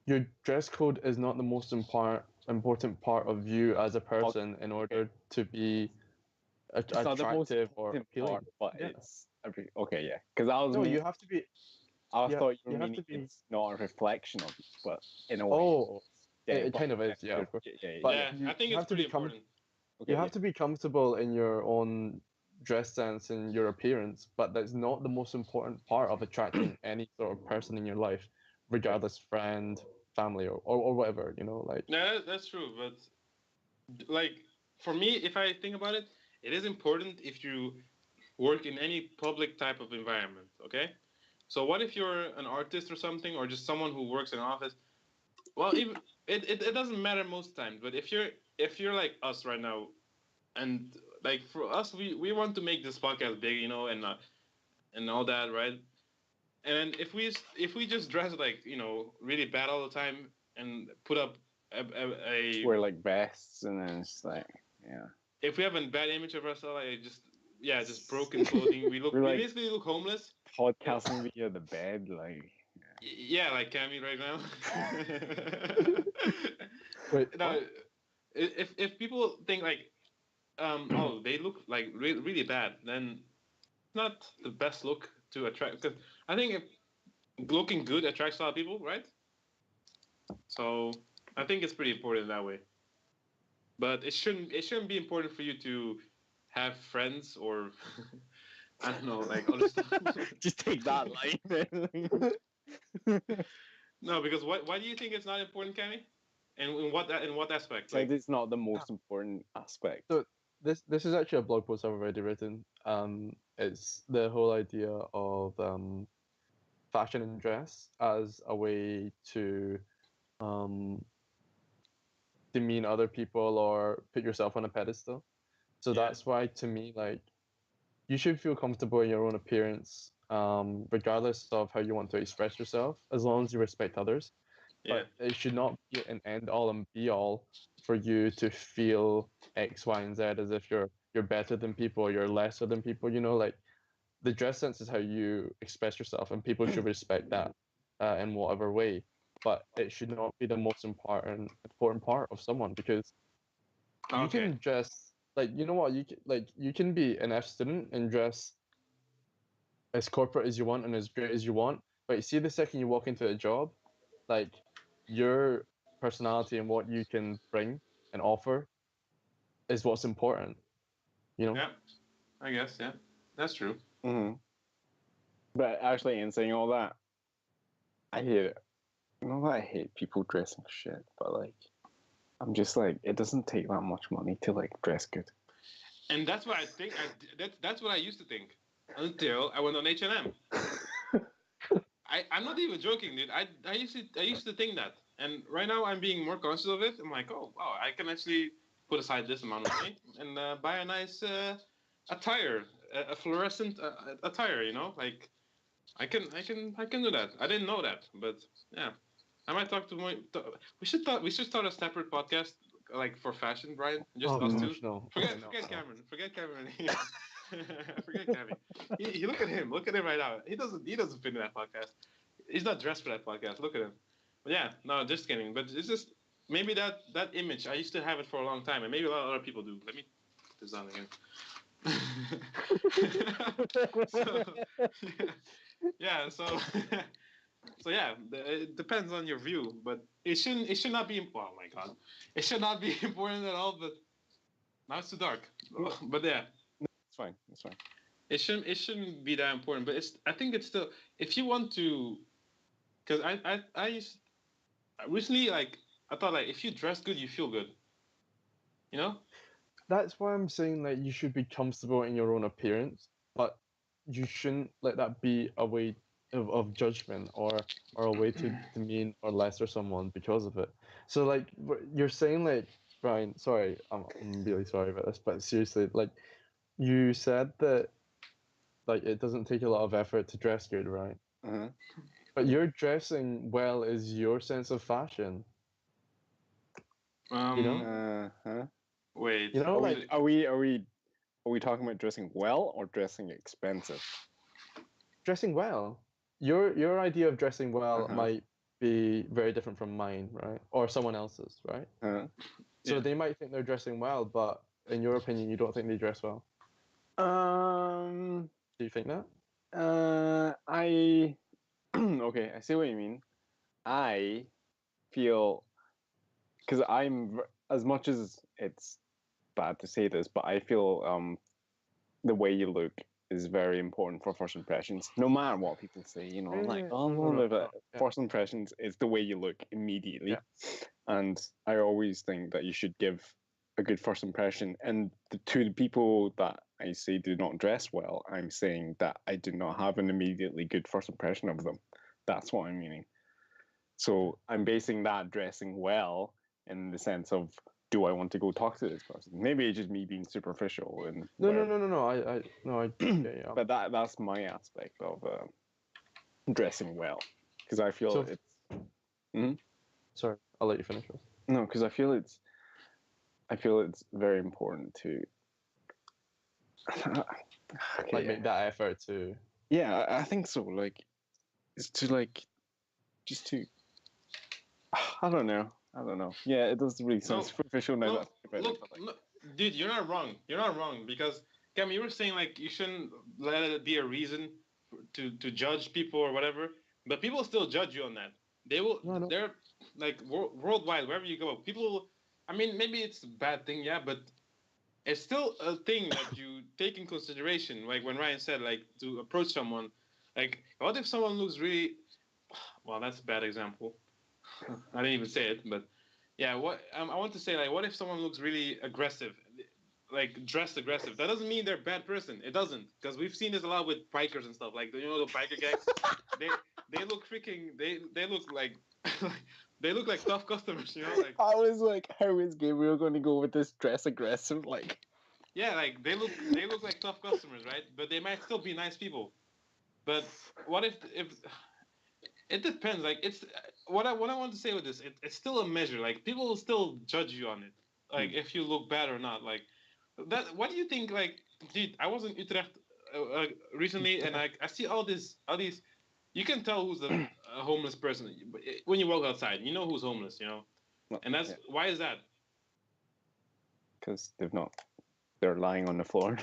your dress code is not the most important part of you as a person in order to be It's not the most attractive or important appealing. part, but Yeah. it's okay. Yeah, because I was No, meaning, you have to be. I yeah, thought you were you have meaning to be- it's not a reflection of you, but in a way. Oh, Yeah, it but- kind of is. Yeah, of course. Yeah, But Yeah, you I think have it's to be pretty important. okay, You have to be comfortable in your own dress sense and your appearance, but that's not the most important part of attracting any sort of person in your life, regardless friend, family, or whatever, you know, like Yeah, that's true. But like for me, if I think about it, it is important if you work in any public type of environment. Okay. So what if you're an artist or something, or just someone who works in an office? Well, even it doesn't matter most times. But if you're like us right now, and like for us, we want to make this podcast big, you know, and all that, right? And if we just dress like really bad all the time and put up a wear like vests and then it's like yeah. if we have a bad image of ourselves, like just broken clothing, we We're like- basically look homeless. Podcasting via the bed, like Yeah, like Cammy right now. wait, No, if people think like oh, they look like really bad, then it's not the best look to attract. Because I think if looking good attracts a lot of people, right? So I think it's pretty important that way. But it shouldn't be important for you to have friends or I don't know, like other stuff. just take that line. No, because why do you think it's not important, Cammy? And in what aspect? Like Like it's not the most important aspect. So this is actually a blog post I've already written. It's the whole idea of fashion and dress as a way to demean other people or put yourself on a pedestal. So Yeah. that's why, to me, like you should feel comfortable in your own appearance, regardless of how you want to express yourself, as long as you respect others. yeah. But it should not be an end all and be all for you to feel X, Y, and Z as if you're better than people or you're lesser than people. You know, like the dress sense is how you express yourself, and people should respect that in whatever way. But it should not be the most important part of someone because you Okay. can dress like you know what you can be an F student and dress as corporate as you want and as great as you want, but you see the second you walk into a job, like your personality and what you can bring and offer is what's important. You know? Yeah, I guess. Yeah, that's true. Hmm. But actually, in saying all that, I hate it. Not that I hate people dressing shit, but like, I'm just like, it doesn't take that much money to like dress good. And that's what I think. That's what I used to think until I went on H&M. I'm not even joking, dude. I used to think that, and right now I'm being more conscious of it. I'm like, oh wow, I can actually put aside this amount of money and buy a nice attire, a fluorescent attire. You know, like I can do that. I didn't know that, but yeah, I might talk to my. We should start a separate podcast like for fashion, Brian. Just Oh us gosh, two. no. Forget No, forget no. Cameron. Forget Cameron. Forget Cameron. He look at him. Look at him right now. He doesn't fit in that podcast. He's not dressed for that podcast. Look at him. But yeah, no, just kidding. But it's just maybe that image. I used to have it for a long time, and maybe a lot of other people do. Let me put this on again. So, yeah. So so yeah, it depends on your view, but it should not be. Oh my god, it should not be important at all. But now it's too dark. But yeah, It's fine. It's fine. it shouldn't be that important. But it's I think it's still if you want to, because I used recently like I thought like if you dress good, you feel good. You know? That's why I'm saying like you should be comfortable in your own appearance, but you shouldn't let that be a way of judgment or a way to demean or lesser someone because of it. So like you're saying like Brian, sorry, I'm really sorry about this, but seriously, like you said that like it doesn't take a lot of effort to dress good, right? Uh-huh. But your dressing well is your sense of fashion, you know? Uh-huh. Wait. You know, Are like we are we are we are we talking about dressing well or dressing expensive? dressing well. Your idea of dressing well Uh-huh. might be very different from mine, right? Or someone else's, right? Uh-huh. So Yeah. they might think they're dressing well, but in your opinion, you don't think they dress well. Um. Do you think that? I. Okay, I see what you mean. I feel because as much as it's bad to say this, but I feel the way you look is very important for first impressions. No matter what people say, you know, like Yeah, oh, no, no, but yeah. first impressions is the way you look immediately, and I always think that you should give a good first impression. And to the people that I say do not dress well, I'm saying that I do not have an immediately good first impression of them. That's what I'm meaning. So I'm basing that dressing well in the sense of do I want to go talk to this person? Maybe it's just me being superficial and No, no, whatever. no, no, no. I no, I yeah. But that's my aspect of dressing well because I feel So- it's Sorry, I'll let you finish. First. no because I feel it's very important to okay, Like make that effort to. yeah I think so like it's to like just to I don't know yeah it doesn't really sound No, superficial now No, that I think about it, look, but, like, no, dude, you're not wrong. You're not wrong because Cam, you were saying like you shouldn't let it be a reason to judge people or whatever, but people still judge you on that. They will. No, no. They're like worldwide wherever you go. People. I mean, maybe it's a bad thing, yeah, but it's still a thing that you take in consideration. Like when Ryan said, like to approach someone, like what if someone looks really. Well, that's a bad example. I didn't even say it, but yeah. What I want to say, like, what if someone looks really aggressive, like dressed aggressive? That doesn't mean they're a bad person. It doesn't, because we've seen this a lot with bikers and stuff. Like, you know, the biker gangs. they they look freaking. They look like they look like tough customers. You know, like I was like how is Gabriel going to go with this dress aggressive like yeah, like they look like tough customers, right? But they might still be nice people. But what if it depends. Like it's what I want to say with this. It's still a measure. Like people will still judge you on it. Like if you look bad or not. Like that. What do you think? Like, dude, I was in Utrecht recently, and I see all these. You can tell who's a homeless person when you walk outside. You know who's homeless. You know, and that's why is that? because they're lying on the floor.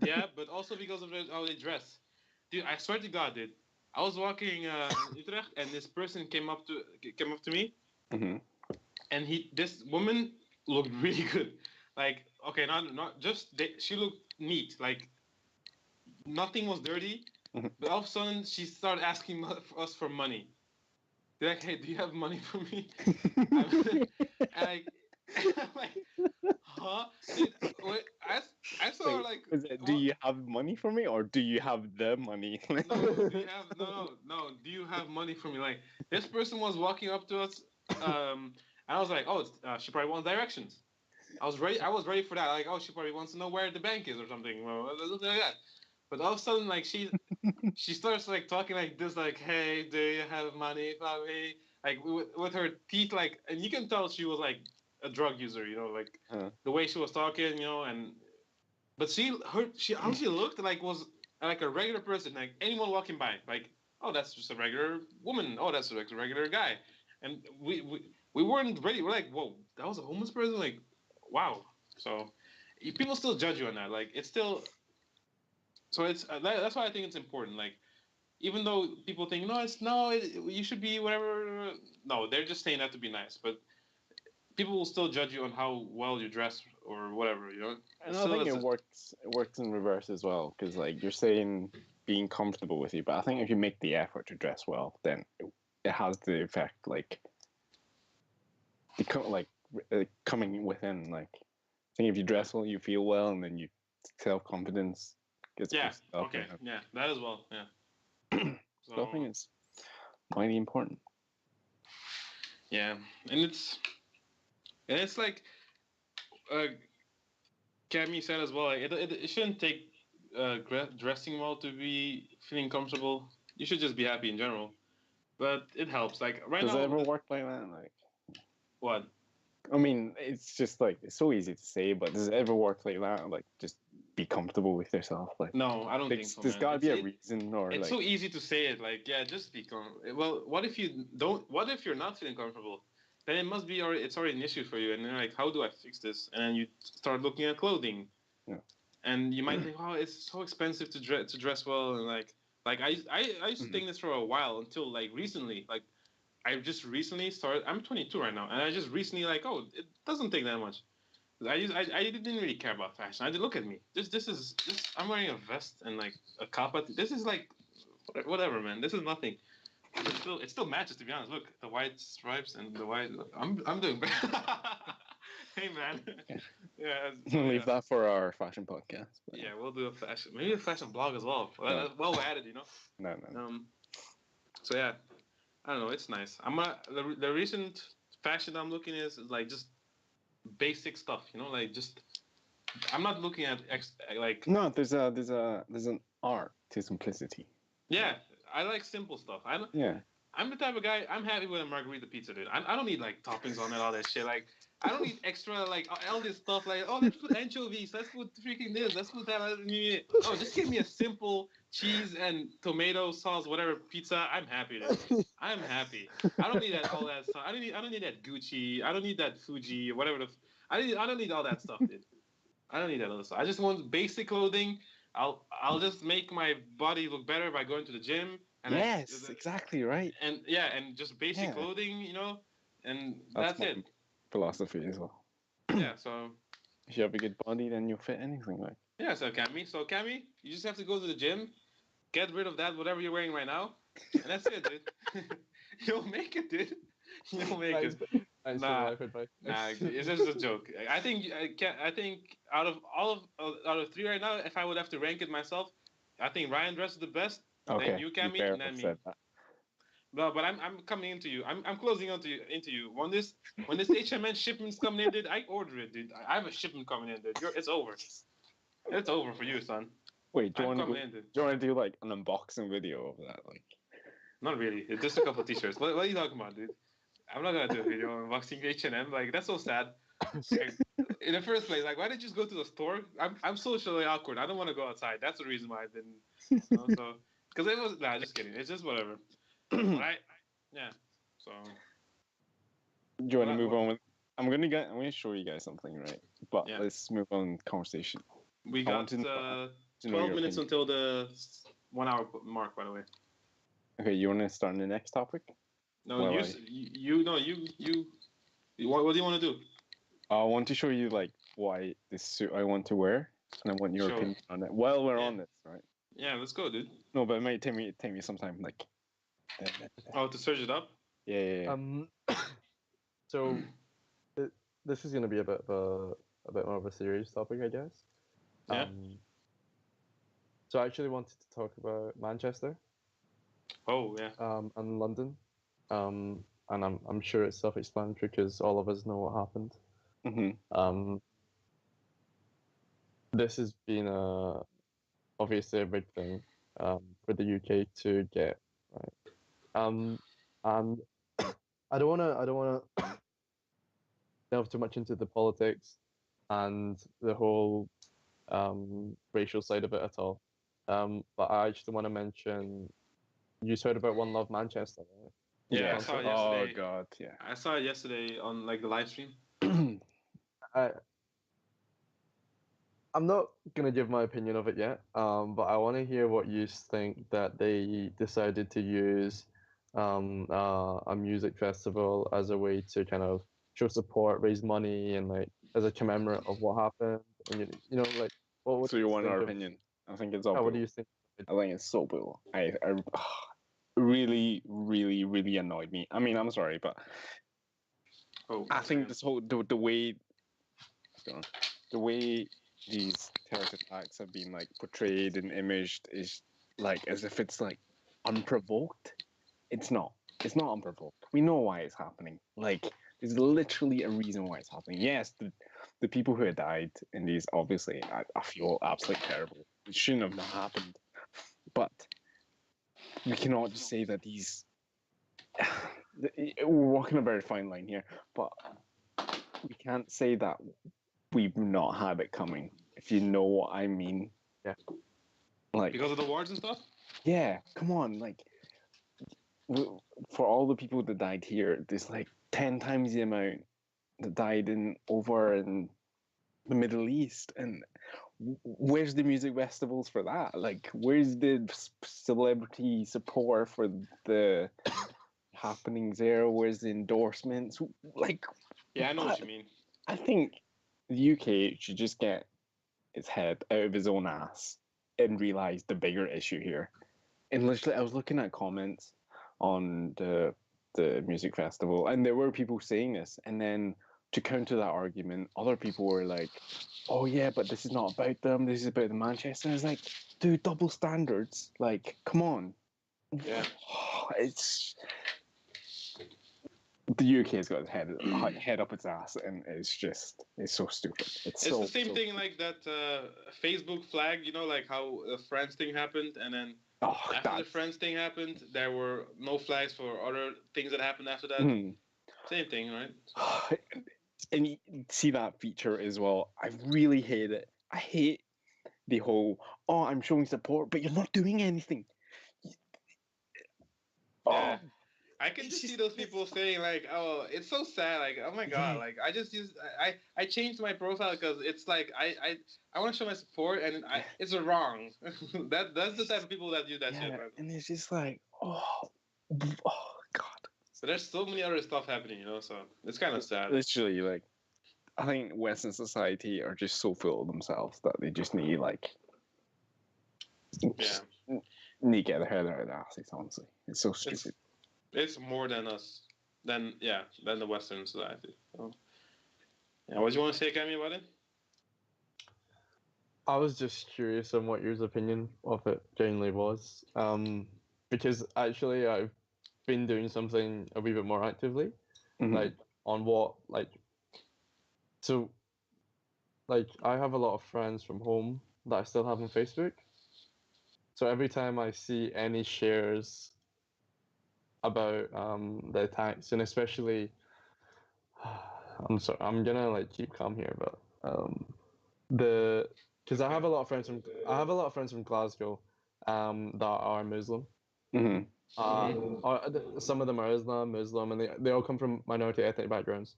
Yeah, but also because of how they dress. Dude, I swear to God, dude. I was walking in Utrecht, and this person came up to me, Mhm. and this woman looked really good. Like, okay, not just she looked neat. Like nothing was dirty. Mhm. But all of a sudden, she started asking us for money. They're like, hey, do you have money for me? And like, I'm like, huh? Dude, wait, I saw her Wait, like, is it, do what? you have money for me or do you have the money? No, do you have no? Do you have money for me? Like this person was walking up to us, and I was like, oh, she probably wants directions. I was ready. I was ready for that. Like, oh, she probably wants to know where the bank is or something. Well, something like that. But all of a sudden, like she starts like talking like this, like, "Hey, do you have money for me?" Like with her teeth, like, and you can tell she was like a drug user, you know, like Huh. the way she was talking, you know, and but she how she looked like was like a regular person, like anyone walking by, like, oh, that's just a regular woman, oh, that's just a regular guy, and we weren't ready. We're like, whoa, that was a homeless person, like, wow. So people still judge you on that, like it's still so it's that's why I think it's important, like even though people think no, you should be whatever. No, they're just saying that to be nice, but people will still judge you on how well you dress or whatever. You know, And I still think it's it works in reverse as well because like you're saying being comfortable with you, but I think if you make the effort to dress well, then it has the effect like coming within. Like I think if you dress well, you feel well, and then you self-confidence gets yeah. boosted up. Okay, yeah, that as well. Yeah. So I So think it's mighty important. yeah, and it's like uh, Cammy said as well. Like, it shouldn't take dressing well to be feeling comfortable. You should just be happy in general. But it helps. Like right Does it now, ever work like that? Like, what? I mean, it's just like it's so easy to say, but does it ever work like that? Like, just be comfortable with yourself. Like, No, I don't think so, there's man. got to be a reason, or It's like, so easy to say it. Like, yeah, just be well. What if you don't? What if you're not feeling comfortable? Then it must be already. It's already an issue for you. And you're like, how do I fix this? And then you start looking at clothing. Yeah. And you might think, oh, it's so expensive to dress well, and like I used to think this for a while until like recently. Like I just recently started. I'm 22 right now, and I just recently like, oh, it doesn't take that much. I didn't really care about fashion. I did look at me. This. I'm wearing a vest and like a kappa. This is like whatever, man. This is nothing. It still matches, to be honest. Look, the white stripes and the white. I'm doing. Hey, man. Yeah. So, leave yeah. that for our fashion podcast. But Yeah, we'll do a fashion, maybe a fashion blog as well. No. Well added, you know. no. So yeah, I don't know. It's nice. The recent fashion I'm looking is like just basic stuff, you know, like just I'm not looking at like No, there's an art to simplicity. yeah. I like simple stuff. Yeah. I'm the type of guy. I'm happy with a margarita pizza, dude. I don't need like toppings on it, all that shit. Like I don't need extra like all this stuff. Like oh, let's put anchovies. Let's put freaking this. Let's put that. Oh, just give me a simple cheese and tomato sauce, whatever pizza. I'm happy, dude. I'm happy. I don't need all that stuff. I don't need that Gucci. I don't need that Fuji or whatever. I don't need all that stuff, dude. I don't need that other stuff. I just want basic clothing. I'll just make my body look better by going to the gym. And Yes, exactly right. And yeah, and just basic Yeah. clothing, you know, and That's that's my it. philosophy as well. Yeah, so If you have a good body, then you'll fit anything. Like, yeah, so Cammy, you just have to go to the gym, get rid of that whatever you're wearing right now, and that's it, dude. You'll make it, dude. You'll make Thanks, it. thanks Nah, for life advice. nah, it's just a joke. I think I think out of three right now, if I would have to rank it myself, I think Ryan dresses the best, okay, then you, Cammy, fair and then enough me. said that. No, but I'm coming into you. I'm closing into you. When this HMN shipment's coming in, dude, I order it, dude. I have a shipment coming in, dude. It's over. It's over for you, son. Wait, do you I'm want to coming in, dude. do you want to do like an unboxing video of that? Like, Not really. It's just a couple of t-shirts. What are you talking about, dude? I'm not gonna do a video unboxing H&M. Like that's so sad. Like, in the first place, like why did you just go to the store? I'm socially awkward. I don't want to go outside. That's the reason why I didn't. You know, so because it was just kidding. It's just whatever. Right? Yeah. So. do you want to move what- on with? I'm gonna show you guys something, right? But Yeah. let's move on with conversation. We I want got to know 12 your minutes opinion. until the 1 hour mark. By the way. Okay, you want to start on the next topic? No, Well, you no you What do you want to do? I want to show you like why this suit I want to wear, and I want your Sure. opinion on it. While we're Yeah. on this, right? Yeah, let's go, dude. No, but it might take me some time. Like, Oh, to search it up. yeah. So this is gonna be a bit more of a serious topic, I guess. Yeah. So I actually wanted to talk about Manchester, Oh, yeah. and London, and I'm sure it's self-explanatory because all of us know what happened. Mm-hmm. This has been obviously a big thing, for the UK to get right. And I don't wanna delve too much into the politics and the whole racial side of it at all. But I actually want to mention you heard about One Love Manchester, right? Yeah, I concert. saw it Oh yesterday. God, yeah. I saw it yesterday on like the live stream. I'm not gonna give my opinion of it yet, but I want to hear what you think that they decided to use a music festival as a way to kind of show support, raise money, and like as a commemorate of what happened. And you know, like what So do you you want think our of? opinion? I think it's all. What do bull. you think? I think it's so bull. I really, really, really annoyed me. I mean, I'm sorry, but Oh, I think this whole the way the way these terrorist attacks have been like portrayed and imaged is like as if it's like unprovoked. It's not. It's not unprovoked. We know why it's happening. Like there's literally a reason why it's happening. Yes, the people who had died in these obviously I feel absolutely terrible. It shouldn't have happened. But we cannot just say that these we're walking a very fine line here, but we can't say that we've not had it coming, if you know what I mean. Yeah. Like because of the wars and stuff. yeah, come on, like for all the people that died here, there's like 10 times the amount that died in the Middle East, and where's the music festivals for that? Like, where's the celebrity support for the happenings there? Where's the endorsements? Like, Yeah, I know what you mean. I think the UK should just get its head out of his own ass and realize the bigger issue here. And literally, I was looking at comments on the music festival, and there were people saying this, and then to counter that argument, other people were like, "Oh yeah, but this is not about them. This is about the Manchester." And it's like, dude, double standards. Like, come on. Yeah. It's the UK has got its head up its ass, and it's so stupid. It's the same thing like that Facebook flag. You know, like how the Friends thing happened, and then after the Friends thing happened, there were no flags for other things that happened after that. Same thing, right? And you see that feature as well. I really hate it. I hate the whole, oh, I'm showing support, but you're not doing anything. Yeah. I can just see those people saying like, "Oh, it's so sad." Like, "Oh my god!" Like, I changed my profile because it's like I want to show my support, and it's wrong. That's the type of people that do that shit, man. And it's just like, oh god. So there's so many other stuff happening, you know. So it's kind of sad. Literally, like, I think Western society are just so full of themselves that they just need like, need to get their head out of their asses. Honestly, it's so stupid. It's more than us, than the Western society. So, yeah, what do you want to say, Cammy, about it? I was just curious on what your opinion of it generally was, because actually I've been doing something a wee bit more actively, like on what so like I have a lot of friends from home that I still have on Facebook. So every time I see any shares about the attacks, and especially I'm sorry, I'm gonna like keep calm here, but because I have a lot of friends from Glasgow that are Muslim. Some of them are Muslim, and they all come from minority ethnic backgrounds.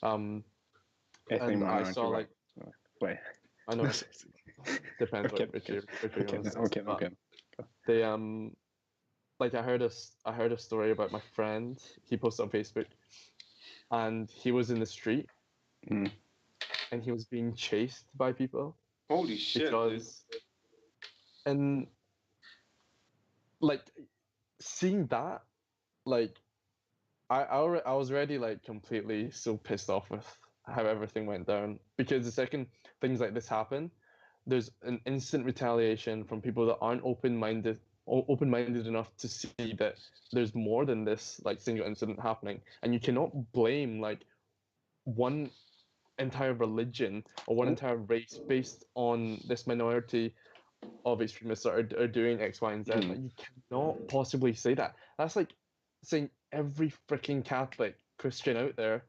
And I saw like I know depends which you Okay. They like I heard a story about my friend. He posted on Facebook, and he was in the street Mm. and he was being chased by people Holy shit, dude. because, and like seeing that, like I was already like completely so pissed off with how everything went down, because the second things like this happen, there's an instant retaliation from people that aren't open-minded enough to see that there's more than this like single incident happening, and you cannot blame like one entire religion or one entire race based on this minority of extremists that are doing X, Y, and Z. Mhm. Like, you cannot possibly say that. That's like saying every freaking Catholic Christian out there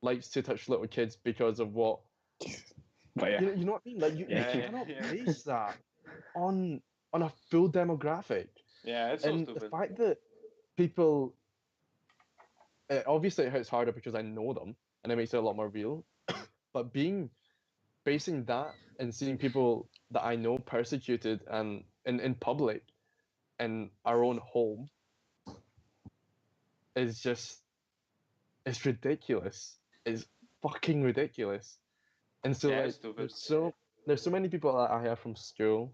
likes to touch little kids because of what But yeah, you know what I mean? Like you Yeah, cannot yeah. base that on a full demographic. Yeah, it's so And the stupid. fact that people obviously it hurts harder because I know them and it makes it a lot more real. But basing that and seeing people that I know persecuted and in public in our own home is just, it's ridiculous. It's fucking ridiculous. And so Yeah, like it's stupid. there's so many people that I have from school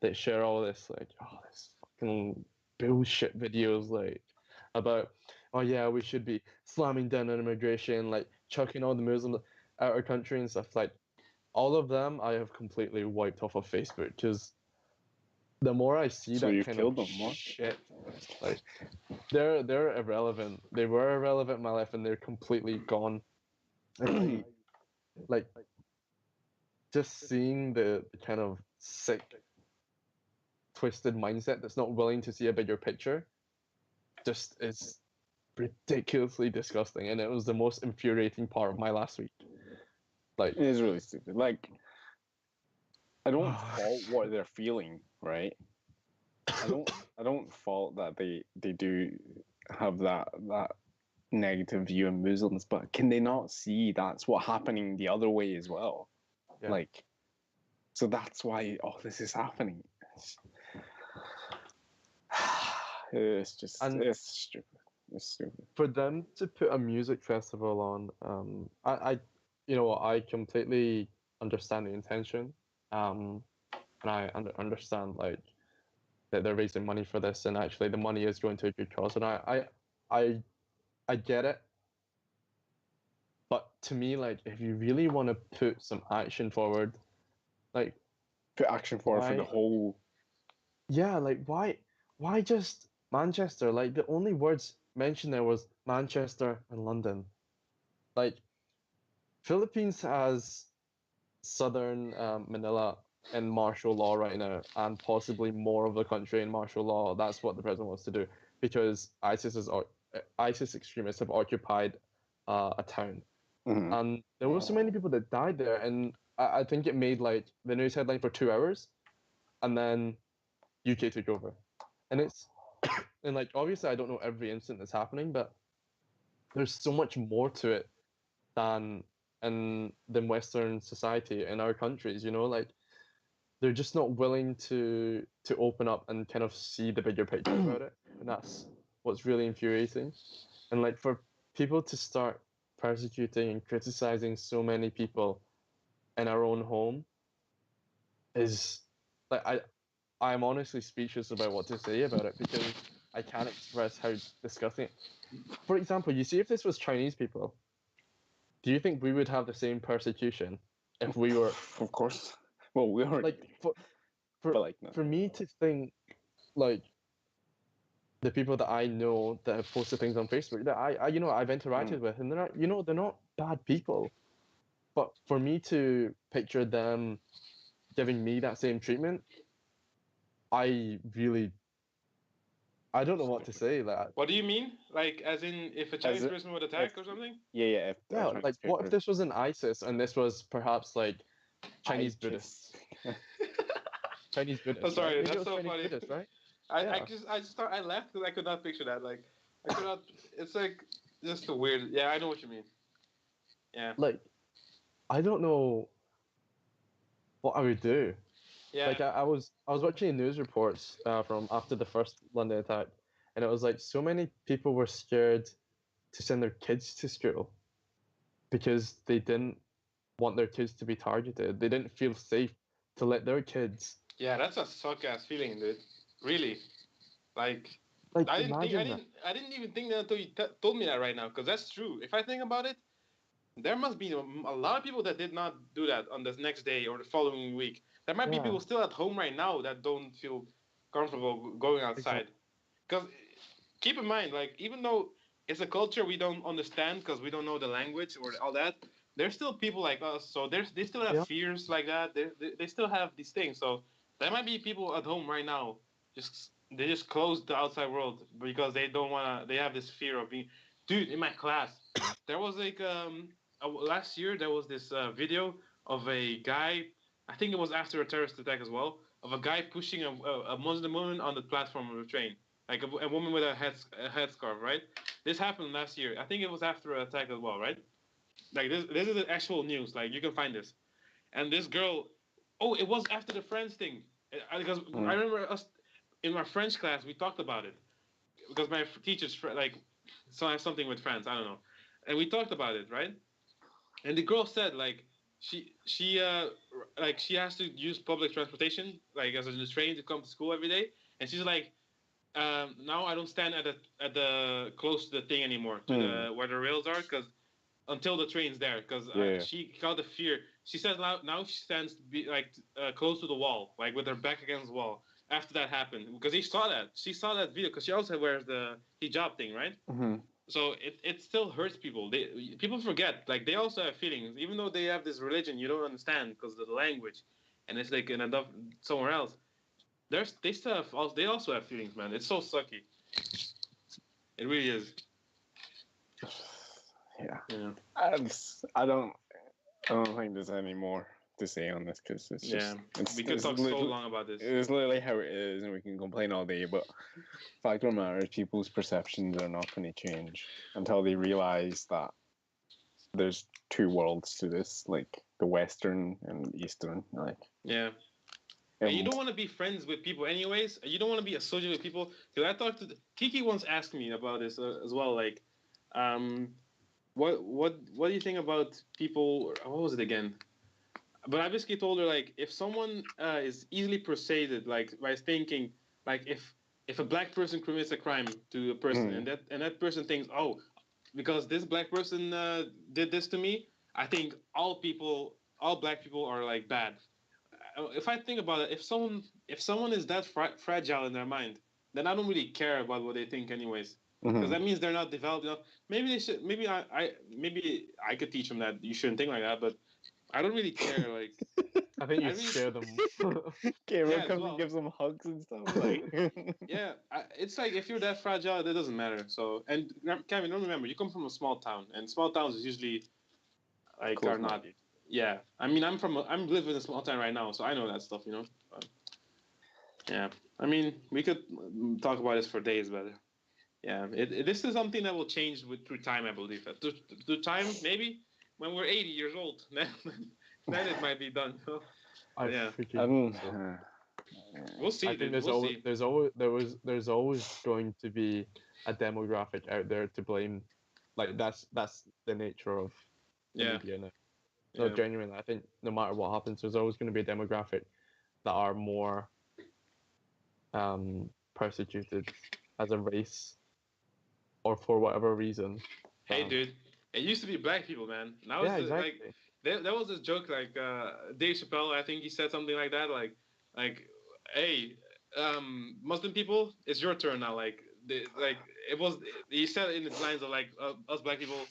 that share all this like, oh, this fucking bullshit videos like about, oh yeah, we should be slamming down on immigration, like chucking all the Muslims out of our country and stuff. Like all of them I have completely wiped off of Facebook, because the more I see So that you've kind killed of them, what? shit, like they're irrelevant. They were irrelevant in my life and they're completely gone. And like just seeing the kind of sick, twisted mindset that's not willing to see a bigger picture just is ridiculously disgusting. And it was the most infuriating part of my last week. Like, it is really stupid. Like, I don't fault what they're feeling, right? I don't fault that they do have that negative view of Muslims, but can they not see that's what happening the other way as well? yeah. Like, so that's why all this is happening. It's just And it's stupid. It's stupid. for them to put a music festival on, I you know, I completely understand the intention, and I understand like that they're raising money for this, and actually the money is going to a good cause, and I I get it. But to me, like, if you really want to put some action forward, like, Put action forward for the why? whole. Yeah, like, why just Manchester? Like, the only words mentioned there was Manchester and London. Like, Philippines has southern Manila in martial law right now, and possibly more of the country in martial law. That's what the president wants to do, because ISIS extremists have occupied a town. Mhm. And there were so many people that died there, and I think it made like the news headline for 2 hours, and then UK took over, and it's and like obviously I don't know every incident that's happening, but there's so much more to it than than Western society in our countries. You know, like they're just not willing to open up and kind of see the bigger picture about it, and that's what's really infuriating. And like for people to start persecuting and criticizing so many people in our own home is like I'm honestly speechless about what to say about it, because I can't express how disgusting. For example, you see, if this was Chinese people, do you think we would have the same persecution if we were Of course. Well, we already like do, for but like no. for me to think like the people that I know that have posted things on Facebook that I you know I've interacted with, and they're not, you know, they're not bad people, but for me to picture them giving me that same treatment, I really, I don't know what to say. Like, What do you mean? Like, as in, if a As Chinese it, person would if attack or something? yeah, if yeah, like what if this was an ISIS and this was perhaps like Chinese Buddhists? Chinese I'm Buddhists, right? sorry, Maybe it that's was so Chinese funny. Buddhists, right? I Yeah. I laughed because I could not picture that. Like, I could not. It's like just a weird. Yeah, I know what you mean. Yeah. Like, I don't know what I would do. Yeah. Like, I was watching news reports from after the first London attack, and it was like so many people were scared to send their kids to school. because they didn't want their kids to be targeted. They didn't feel safe to let their kids. Yeah, that's a suck ass feeling, dude. Really. Like, Like, imagine that. I didn't even think that until you told me that right now, because that's true. If I think about it, there must be a lot of people that did not do that on the next day or the following week. There might be Yeah. people still at home right now that don't feel comfortable going outside. Because keep in mind, like, even though it's a culture we don't understand because we don't know the language or all that, there's still people like us. So they still have Yeah. fears like that. They still have these things. So there might be people at home right now they just close the outside world because they don't wanna. They have this fear of being. Dude, in my class, there was like last year there was this video of a guy. I think it was after a terrorist attack as well, of a guy pushing a Muslim woman on the platform of the train, like a woman with a headscarf, right? This happened last year. I think it was after an attack as well, right? Like this is the actual news. Like you can find this. And this girl, oh, it was after the French thing, because I remember us in my French class we talked about it because my teachers like so I have something with France, I don't know, and we talked about it, right? And the girl said like she has to use public transportation like as a train to come to school every day, and she's like now I don't stand at the close to the thing anymore to the where the rails are because until the train's there because she got the fear. She says now she stands close to the wall, like with her back against the wall. After that happened, because she saw that video because she also wears the hijab thing, right? Mm-hmm. So it still hurts people. People forget like they also have feelings, even though they have this religion you don't understand because of the language, and it's like in another somewhere else. They still have they also have feelings, man. It's so sucky. It really is. Yeah. I don't think there's any more to say on this because it's just we could talk so long about this. It's literally how it is, and we can complain all day. But fact of the matter is, people's perceptions are not going to change until they realize that there's two worlds to this, like the Western and Eastern. Like and you don't want to be friends with people anyways. You don't want to be associated with people. Because I talked to Kiki once asked me about this as well. Like, what do you think about people? What was it again? But I basically told her like if someone is easily persuaded like by thinking like if a black person commits a crime to a person and that person thinks because this black person did this to me, I think all black people are like bad. If I think about it, if someone is that fragile in their mind, then I don't really care about what they think anyways, because that means they're not developed enough. Maybe they should. Maybe I could teach them that you shouldn't think like that, but I don't really care. Like I think you scare them. Gabriel comes and gives them hugs and stuff. Like it's like if you're that fragile, it doesn't matter. So and Kevin, don't remember you come from a small town, and small towns is usually like are not. Yeah, I mean, I'm living in a small town right now, so I know that stuff, you know. Yeah, I mean, we could talk about this for days, but yeah, this is something that will change through time, I believe. Through time, maybe when we're 80 years old, then it might be done. We'll see. I think there's always going to be a demographic out there to blame. Like that's the nature of the media now. No, genuinely, I think no matter what happens, there's always going to be a demographic that are more persecuted as a race or for whatever reason. Hey, dude, it used to be black people, man. Now it's exactly. Like there was this joke like Dave Chappelle. I think he said something like that, like hey, Muslim people, it's your turn now. Like it was. He said in his lines of like us black people,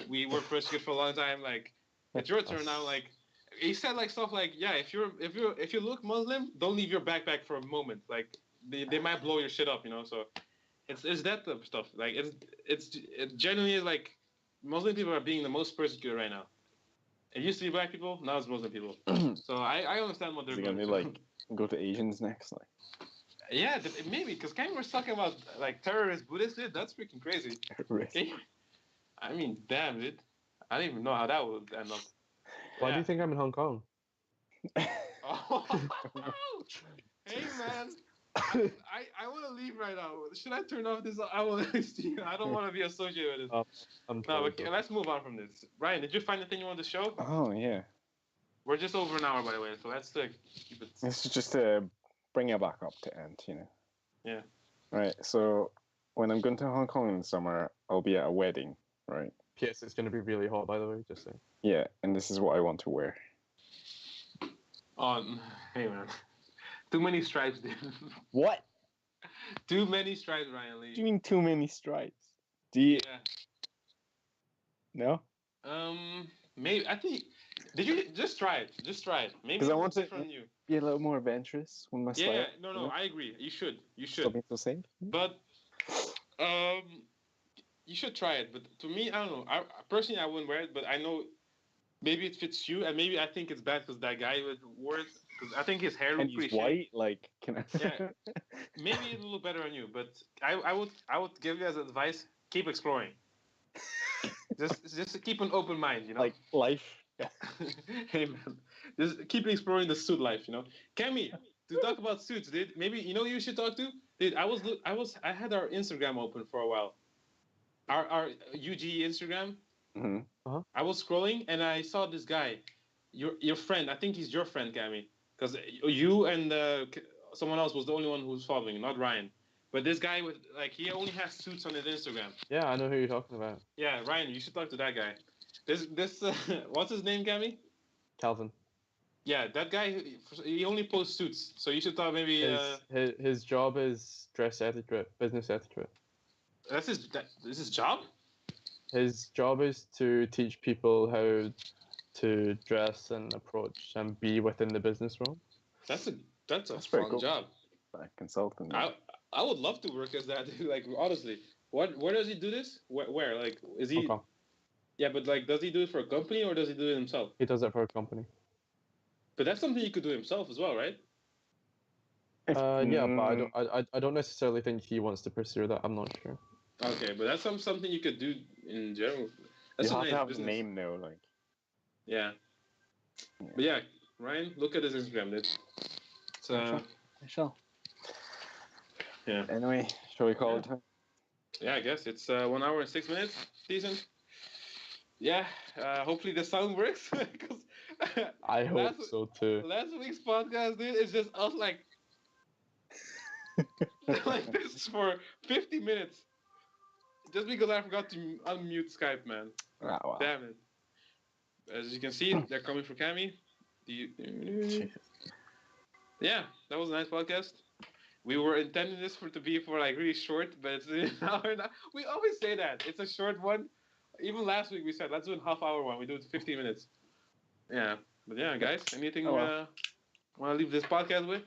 we were persecuted for a long time. Like it's your turn now. Like he said like stuff like if you look Muslim, don't leave your backpack for a moment. Like they might blow your shit up, you know. So it's that type of stuff. Like it genuinely is like Muslim people are being the most persecuted right now. It used to be black people, now it's Muslim people. So I understand what they're going to like go to Asians next, like. Yeah, maybe because kind of we're talking about like terrorist Buddhists, dude. That's freaking crazy. Okay? I mean, damn, dude. I don't even know how that would end up. Why do you think I'm in Hong Kong? Oh, hey, man. I want to leave right now. Should I turn off this? I will. I don't want to be associated with this. I'm No, totally okay, let's move on from this. Ryan, did you find anything you want to show? Oh yeah. We're just over an hour, by the way, so let's keep it. This is just to bring it back up to end, Yeah. Right. So when I'm going to Hong Kong in the summer, I'll be at a wedding, right? P.S. It's going to be really hot, by the way. Just saying. Yeah, and this is what I want to wear. Hey man, too many stripes, dude. What? Too many stripes, Ryan Lee. Do you mean too many stripes? Do you? Yeah. No. Maybe I think. Did you just try it? Just try it. Maybe 'Cause I it's want to- different from you. Be a little more adventurous with my Yeah, style. no, I agree. You should. Stop being so safe. But you should try it. But to me, I don't know. I personally, I wouldn't wear it. But I know maybe it fits you, and maybe I think it's bad because that guy wore it. Because I think his hair And looked he's pretty shit. white. Like, can I? Yeah. Maybe it'll look better on you. But I would give you as advice: keep exploring. just keep an open mind. Like life. Hey man, just keep exploring the suit life. Cammy, to talk about suits, dude. Maybe you should talk to, dude. I had our Instagram open for a while. Our UG Instagram. Hmm. I was scrolling and I saw this guy, your friend. I think he's your friend, Cammy, because you and someone else was the only one who was following, not Ryan. But this guy he only has suits on his Instagram. Yeah, I know who you're talking about. Yeah, Ryan, you should talk to that guy. This what's his name, Cammy? Calvin. Yeah, that guy. He only posts suits, so you should talk maybe. His job is dress etiquette, business etiquette. This his job. His job is to teach people how to dress and approach and be within the business world. That's a That's fun pretty cool. job. Like consultant. I would love to work as that. Like honestly, where does he do this? Where like is he? Okay. Yeah, but does he do it for a company or does he do it himself? He does it for a company. But that's something he could do himself as well, right? Yeah, but I don't necessarily think he wants to pursue that. I'm not sure. Okay, but that's something you could do in general. That's You have nice to have business. a name though, like. Yeah. But yeah, Ryan, look at his Instagram, dude. It's I shall. Yeah. Anyway, shall we call it time? Yeah, I guess it's 1 hour and 6 minutes. Decent. Yeah. Hopefully the sound works. 'Cause I hope so too. last week's podcast, dude, is just us like this for 50 minutes. Just because I forgot to unmute Skype, man. Ah, wow. Damn it. As you can see, they're coming for Cammy. Yeah, that was a nice podcast. We were intending this to be really short, but it's an hour now. We always say that. It's a short one. Even last week we said, let's do a half-hour one. We do it 15 minutes. Yeah. But yeah, guys, anything want to leave this podcast with?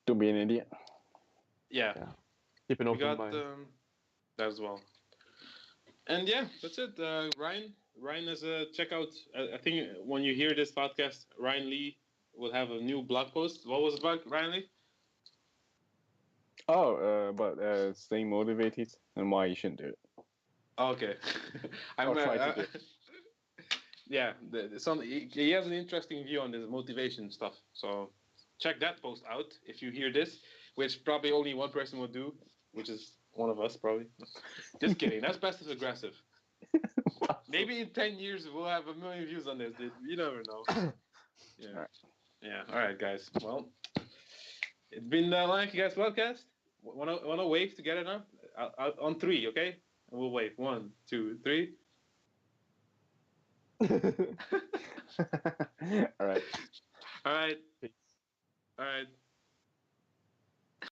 Don't be an idiot. Yeah. Keep an We open got mind. that as well. And yeah, that's it. Ryan has a checkout. I think when you hear this podcast, Ryan Lee will have a new blog post. What was the blog, Ryan Lee? But staying motivated and why you shouldn't do it. Okay. Or try to do it. Yeah, he has an interesting view on this motivation stuff. So check that post out if you hear this, which probably only one person will do, which is one of us probably. Just kidding. That's passive aggressive. Maybe in 10 years we'll have 1 million views on this, dude. You never know. Yeah. All right. Yeah. All right, guys. Well, it's been the Like You Guys podcast. Wanna wave together now? On 3, okay? And we'll wave. 1, 2, 3. All right. All right. Peace. All right.